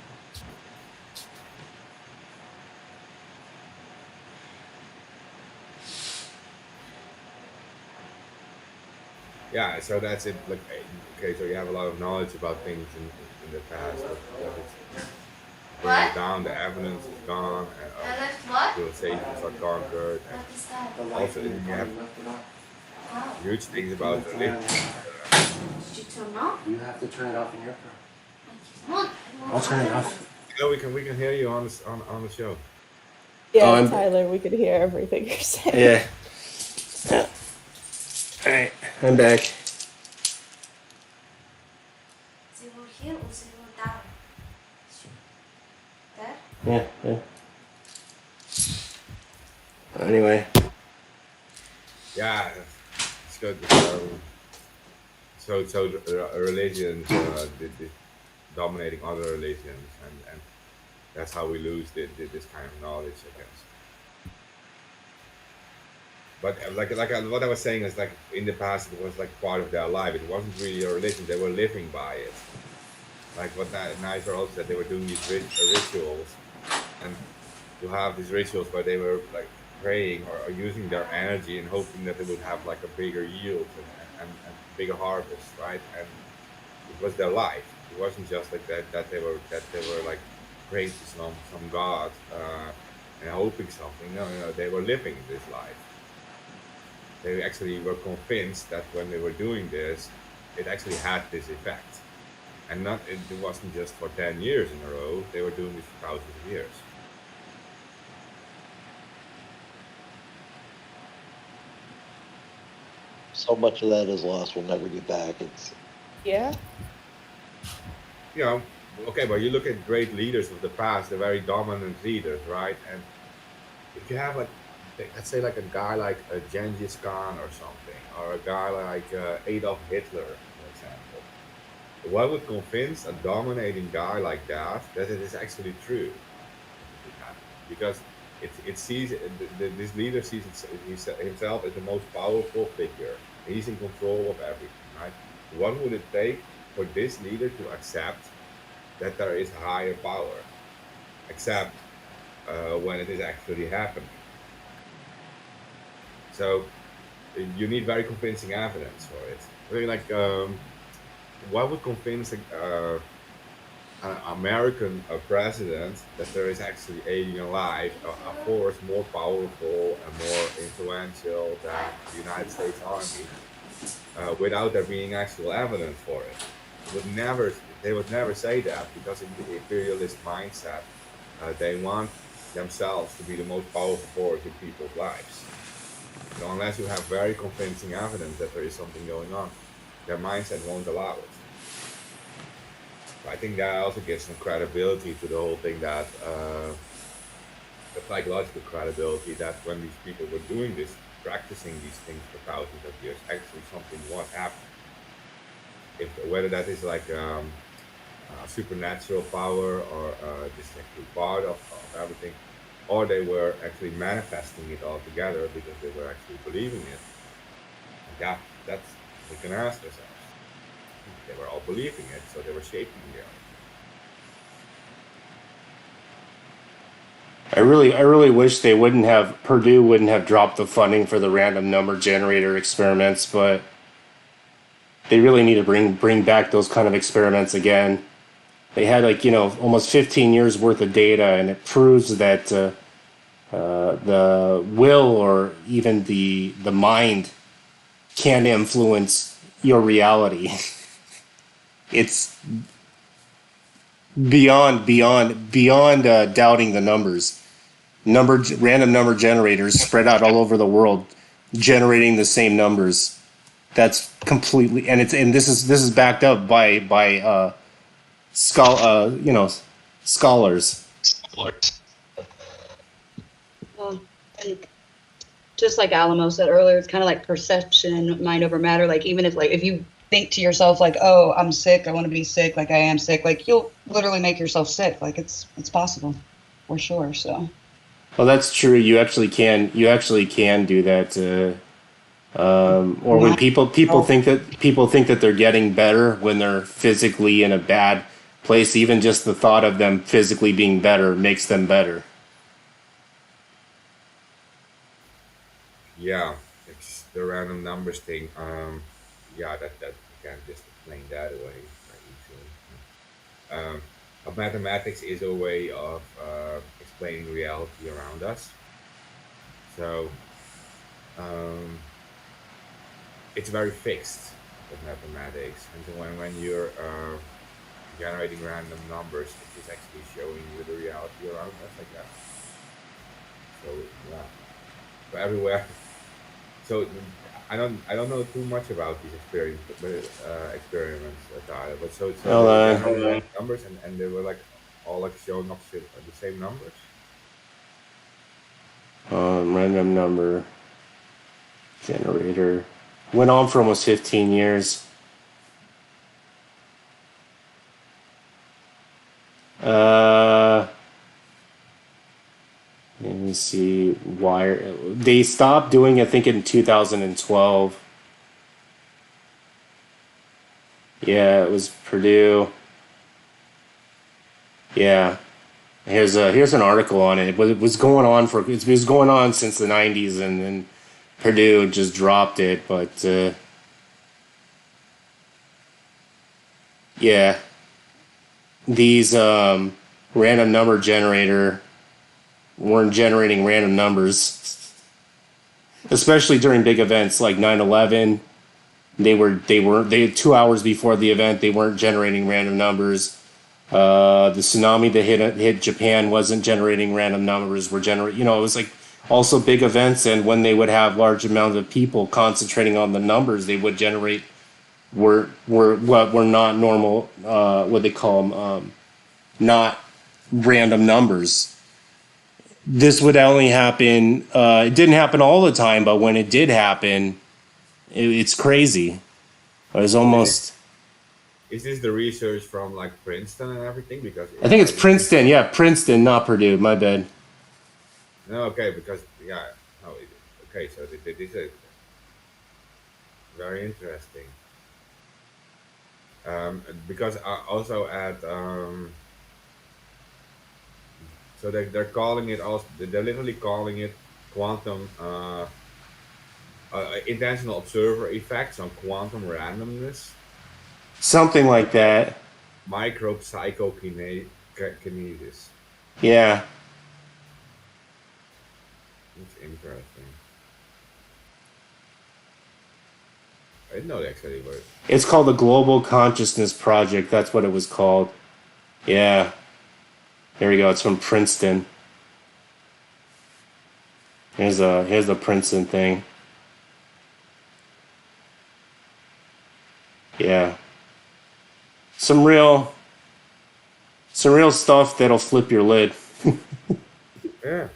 Yeah, so that's it. Like, okay, so you have a lot of knowledge about things in the past, but because it's burned What? down, the evidence is gone, and I left what? civilizations are conquered, and What is that? also then you have Wow. huge things about religion. Did you turn off? You have to turn it off in your car. Come on. I'll turn it off. No, we can hear you on the show. Yeah, I'm- Tyler, we could hear everything you're saying. Yeah. Alright, I'm back. They were here or they were down? There? Yeah. Anyway. Yeah, it's good. So religions dominating other religions, and that's how we lose this kind of knowledge, I guess. But what I was saying is like in the past it was like part of their life. It wasn't really a religion; they were living by it. Like what Nigel also said, they were doing these rituals, and to have these rituals where they were like praying or using their energy and hoping that they would have like a bigger yield and bigger harvest, right? And it was their life. It wasn't just like that they were like praying to some god and hoping something. No, no, they were living this life. They actually were convinced that when they were doing this, it actually had this effect. And not it wasn't just for 10 years in a row. They were doing this for thousands of years. So much of that is lost. We'll never get back. It's Yeah. You know, okay, but you look at great leaders of the past, the very dominant leaders, right? And if you have let's say like a guy like Genghis Khan or something, or a guy like Adolf Hitler, for example, what would convince a dominating guy like that it is actually true? Because it sees this leader sees himself as the most powerful figure. He's in control of everything, right? What would it take for this leader to accept that there is higher power, except when it is actually happening? So you need very convincing evidence for it. I mean, like, what would convince an American president that there is actually alien alive, a force more powerful and more influential than the United States Army, without there being actual evidence for it? They would never say that, because in the imperialist mindset, they want themselves to be the most powerful force in people's lives. So unless you have very convincing evidence that there is something going on, their mindset won't allow it. I think that also gives some credibility to the whole thing, that the psychological credibility that when these people were doing this, practicing these things for thousands of years, actually something was happening. Whether that is like supernatural power, or just actually part of everything, or they were actually manifesting it all together because they were actually believing it. Yeah, that's we can ask ourselves. They were all believing it, so they were shaping reality. I really wish Purdue wouldn't have dropped the funding for the random number generator experiments, but they really need to bring back those kind of experiments again. They had almost 15 years worth of data, and it proves that the will or even the mind can influence your reality. It's beyond doubting the numbers. Random number generators spread out all over the world, generating the same numbers. That's completely, and this is backed up by scholars. Well, and just like Alamo said earlier, it's kind of like perception, mind over matter. Like, even if you think to yourself like, oh, I'm sick, I want to be sick, like I am sick, like you'll literally make yourself sick. Like it's possible for sure. So Well, that's true. You actually can do that. Or when people think that they're getting better when they're physically in a bad place, even just the thought of them physically being better makes them better. Yeah, it's the random numbers thing. Yeah, that you can't just explain that away very easily. Mathematics is a way of explaining reality around us. So um, it's very fixed with mathematics, and so when you're generating random numbers, it is actually showing you the reality around us, like that. So yeah, so everywhere. So I don't know too much about these experiments, Tyler. But so Well, they generated numbers, and they were like all like showing up the same numbers. random number generator went on for almost 15 years. Let me see. Why they stopped doing it, I think, in 2012. Yeah, it was Purdue. Yeah, here's an article on it. It was going on since the 90s, and then Purdue just dropped it. But yeah, these random number generator weren't generating random numbers, especially during big events like 9/11. They 2 hours before the event, they weren't generating random numbers. The tsunami that hit Japan wasn't generating random numbers. It was like also big events, and when they would have large amounts of people concentrating on the numbers, they would generate were what were not normal, what they call them, not random numbers. This would only happen. It didn't happen all the time, but when it did happen, it's crazy. It was almost. Is this the research from like Princeton and everything? Because I think it's Princeton. Yeah, Princeton, not Purdue. My bad. no, okay, because yeah, no, okay, so this is very interesting. Because also at so they're calling it also they're literally calling it quantum intentional observer effects on quantum randomness, Something like that. microbe psychokinesis. Yeah. It's interesting. I didn't know they actually were. It's called the Global Consciousness Project. That's what it was called. Yeah. Here we go. It's from Princeton. Here's the Princeton thing. Yeah. Some real stuff that'll flip your lid. Yeah.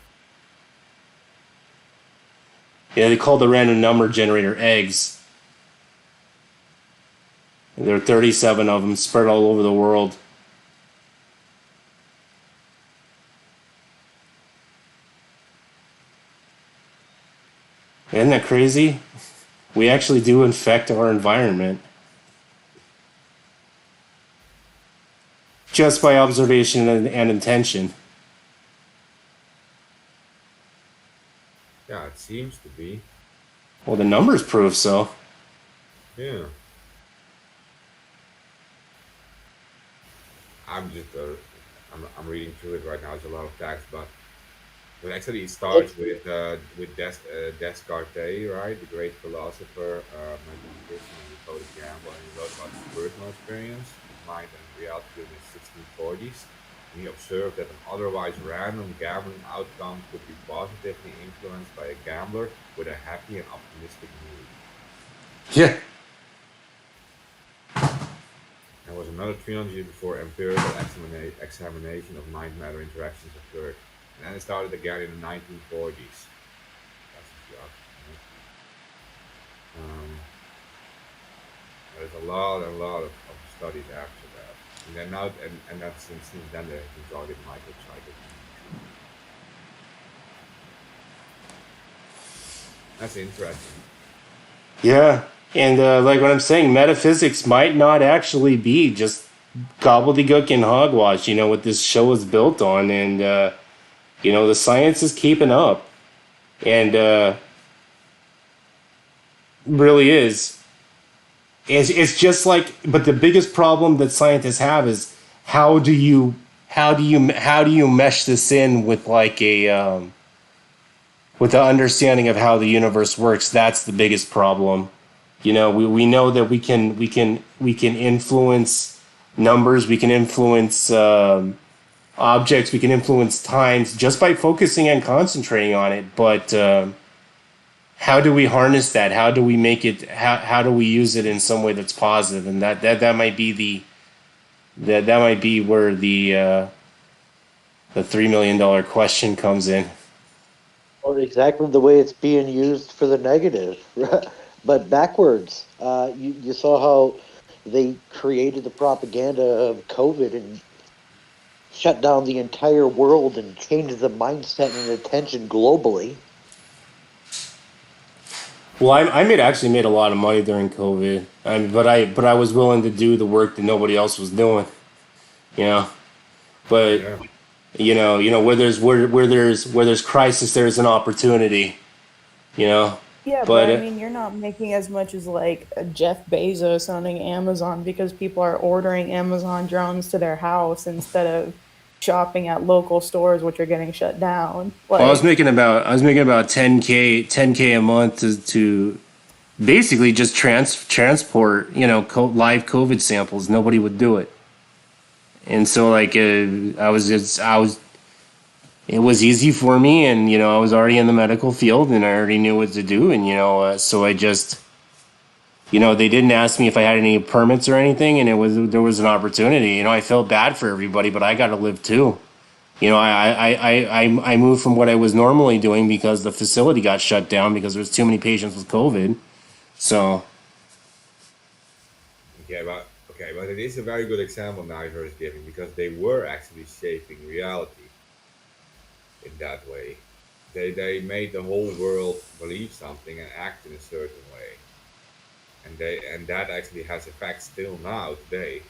Yeah, they call the random number generator eggs. There are 37 of them spread all over the world. Isn't that crazy? We actually do infect our environment. Just by observation and intention. Yeah, it seems to be. Well, the numbers prove so. Yeah. I'm just I'm reading through it right now. It's a lot of text, but actually it starts with Descartes, right? The great philosopher, mathematician, and the poet gambler, and he wrote about his personal experience, mind and reality during the 1640s. And he observed that an otherwise random gambling outcome could be positively influenced by a gambler with a happy and optimistic mood. Yeah. There was another 300 years before empirical examination of mind-matter interactions occurred. And then it started again in the 1940s. That's a shock. There's a lot of studies after that. And then now, and that's since then they have been called it microcycle. That's interesting. Yeah. And like what I'm saying, metaphysics might not actually be just gobbledygook and hogwash, what this show is built on. And, the science is keeping up. And really is. It's just like, but the biggest problem that scientists have is how do you mesh this in with like with the understanding of how the universe works? That's the biggest problem. We know that we can influence numbers, we can influence objects, we can influence times just by focusing and concentrating on it. But how do we harness that? How do we make it? How do we use it in some way that's positive? And that might be that might be where the $3 million question comes in. Or exactly the way it's being used for the negative, but backwards. You saw how they created the propaganda of COVID and shut down the entire world and changed the mindset and attention globally. Well, I actually made a lot of money during COVID, but I was willing to do the work that nobody else was doing, But Yeah. where there's crisis, there's an opportunity, Yeah, but But I mean, you're not making as much as like Jeff Bezos owning Amazon because people are ordering Amazon drones to their house instead of shopping at local stores, which are getting shut down. well, I was Like, making about 10K a month to basically just transport live COVID samples. Nobody would do it, and so like I was it was easy for me, and I was already in the medical field, and I already knew what to do, and so I just, they didn't ask me if I had any permits or anything, and there was an opportunity. I felt bad for everybody, but I got to live too. I moved from what I was normally doing because the facility got shut down because there was too many patients with COVID. So But it is a very good example now you're giving, because they were actually shaping reality in that way. They made the whole world believe something and act in a certain way, and that actually has effects still now today,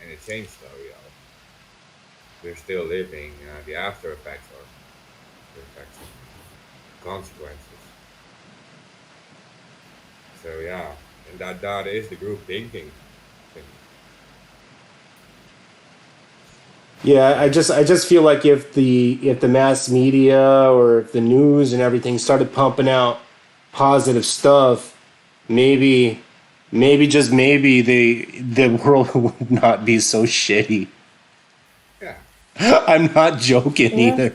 and it changed our reality. We're still living the after effects, or the effects of consequences. So yeah, and that is the group thinking thing. yeah, I just feel like if the mass media or if the news and everything started pumping out positive stuff, maybe just maybe the world would not be so shitty. Yeah, I'm not joking Yeah. either.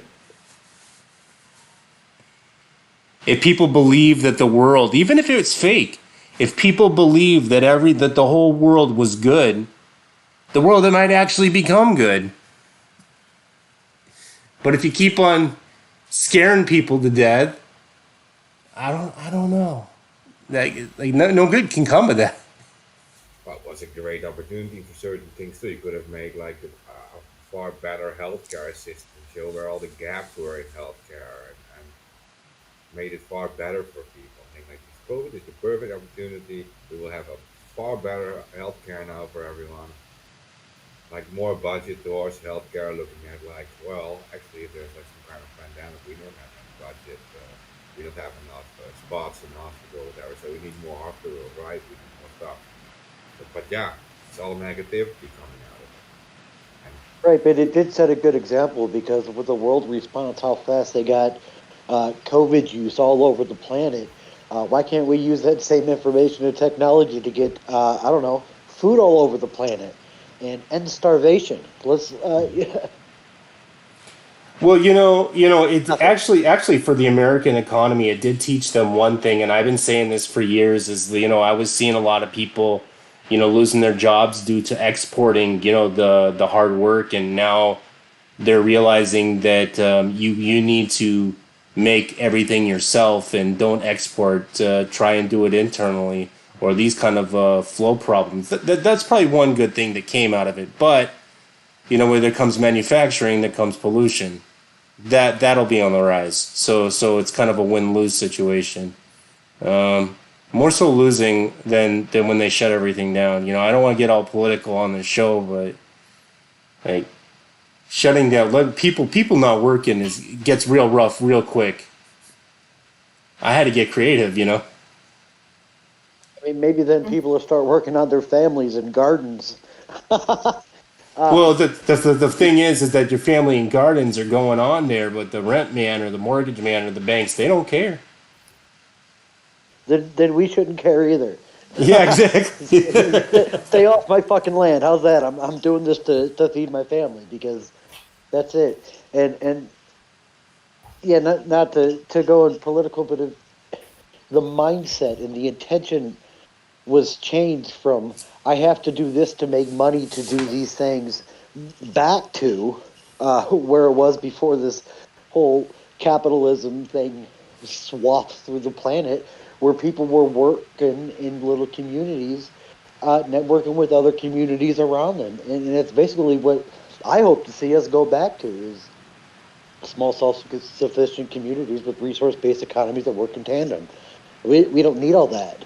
If people believe that the world, even if it's fake, if people believe that the whole world was good, the world might actually become good. But if you keep on scaring people to death, I don't know. Like no good can come of that. well, it was a great opportunity for certain things too. You could have made like a far better healthcare system, show where all the gaps were in healthcare, and made it far better for people. I think like this COVID is the perfect opportunity. We will have a far better healthcare now for everyone. Like more budget towards healthcare, looking at like, well, actually, if there's like some kind of pandemic, we don't have enough budget. We don't have enough spots in the hospital, whatever. So we need more hospitals, right? We need more stuff. But yeah, it's all negativity coming out of it. And Right, but it did set a good example because with the world response, how fast they got COVID use all over the planet. Why can't we use that same information and technology to get, I don't know, food all over the planet and end starvation? Let's, yeah, Well, it's nothing. actually for the American economy, it did teach them one thing, and I've been saying this for years, is I was seeing a lot of people, losing their jobs due to exporting, the hard work, and now they're realizing that you need to make everything yourself and don't export. Try and do it internally, or these kind of flow problems. That's probably one good thing that came out of it. But where there comes manufacturing, there comes pollution. That'll be on the rise. So it's kind of a win lose situation. More so losing than when they shut everything down. I don't want to get all political on the show, but like shutting down, let people not working gets real rough real quick. I had to get creative. I mean, maybe then people will start working on their families and gardens. Well, the thing is that your family and gardens are going on there, but the rent man or the mortgage man or the banks, they don't care. Then we shouldn't care either. Yeah, exactly. Stay off my fucking land. How's that? I'm doing this to feed my family because that's it. And yeah, not to go in political, but the mindset and the intention was changed from I have to do this to make money to do these things back to where it was before this whole capitalism thing swapped through the planet, where people were working in little communities, networking with other communities around them, and it's basically what I hope to see us go back to is small self-sufficient communities with resource-based economies that work in tandem. We don't need all that.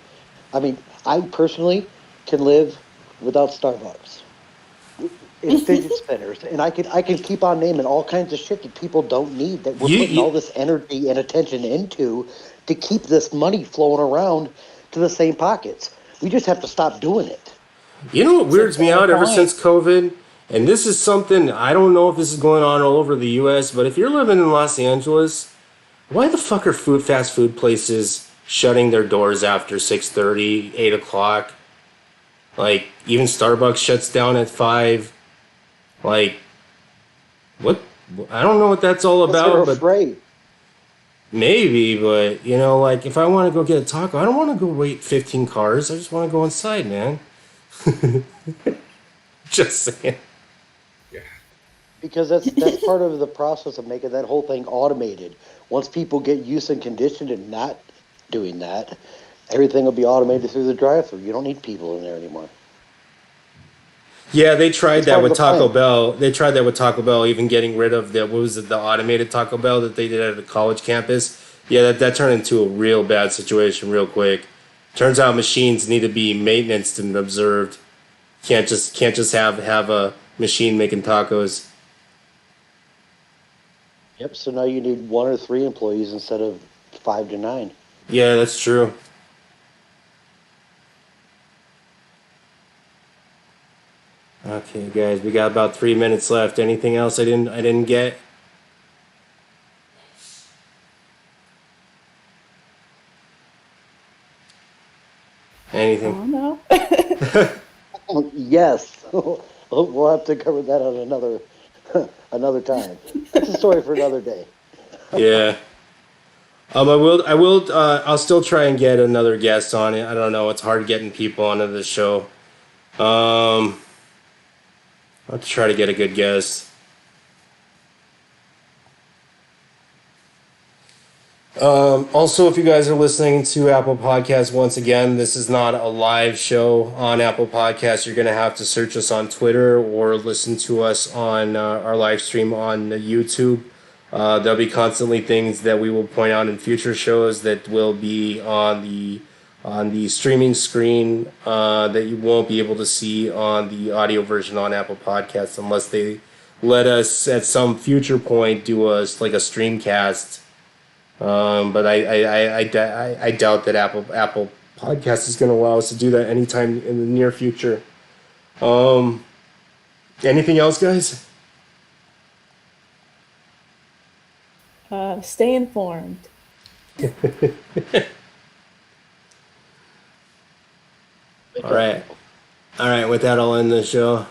I mean, I personally can live without Starbucks and fidget spinners, and I can keep on naming all kinds of shit that people don't need that we're you, putting all you this energy and attention into to keep this money flowing around to the same pockets. We just have to stop doing it. You know what It's a weirds me fair out ever point. since COVID? And this is something, I don't know if this is going on all over the US, but if you're living in Los Angeles, why the fuck are fast food places shutting their doors after 6:30, 8 o'clock? Like, even Starbucks shuts down at 5. Like, what I don't know what that's all Because they're about, but afraid. maybe. But you know, like if I want to go get a taco, I don't want to go wait 15 cars. I just want to go inside, man. Just saying. Yeah. Because that's part of the process of making that whole thing automated. Once people get used and conditioned to not doing that, everything will be automated through the drive-through. You don't need people in there anymore. Yeah, they tried It's that part of with the Taco plan. Bell. They tried that with Taco Bell, even getting rid of the what was it, the automated Taco Bell that they did at the college campus. Yeah, that turned into a real bad situation real quick. Turns out machines need to be maintenance and observed. Can't just have a machine making tacos. Yep. So now you need 1 or 3 employees instead of 5 to 9. Yeah, that's true. Okay, guys, we got about 3 minutes left. Anything else I didn't get? I Anything? don't know. Yes. We'll have to cover that on another another time. That's a story for another day. Yeah. I'll still try and get another guest on it. I don't know. It's hard getting people onto the show. Um, I'll try to get a good guest. Also, if you guys are listening to Apple Podcasts, once again, this is not a live show on Apple Podcasts. You're going to have to search us on Twitter or listen to us on our live stream on YouTube. There'll be constantly things that we will point out in future shows that will be on the streaming screen that you won't be able to see on the audio version on Apple Podcasts unless they let us at some future point do us like a streamcast. But I doubt that Apple Podcast is going to allow us to do that anytime in the near future. Um, Anything else, guys? Stay informed. All right. All right. With that, I'll end the show.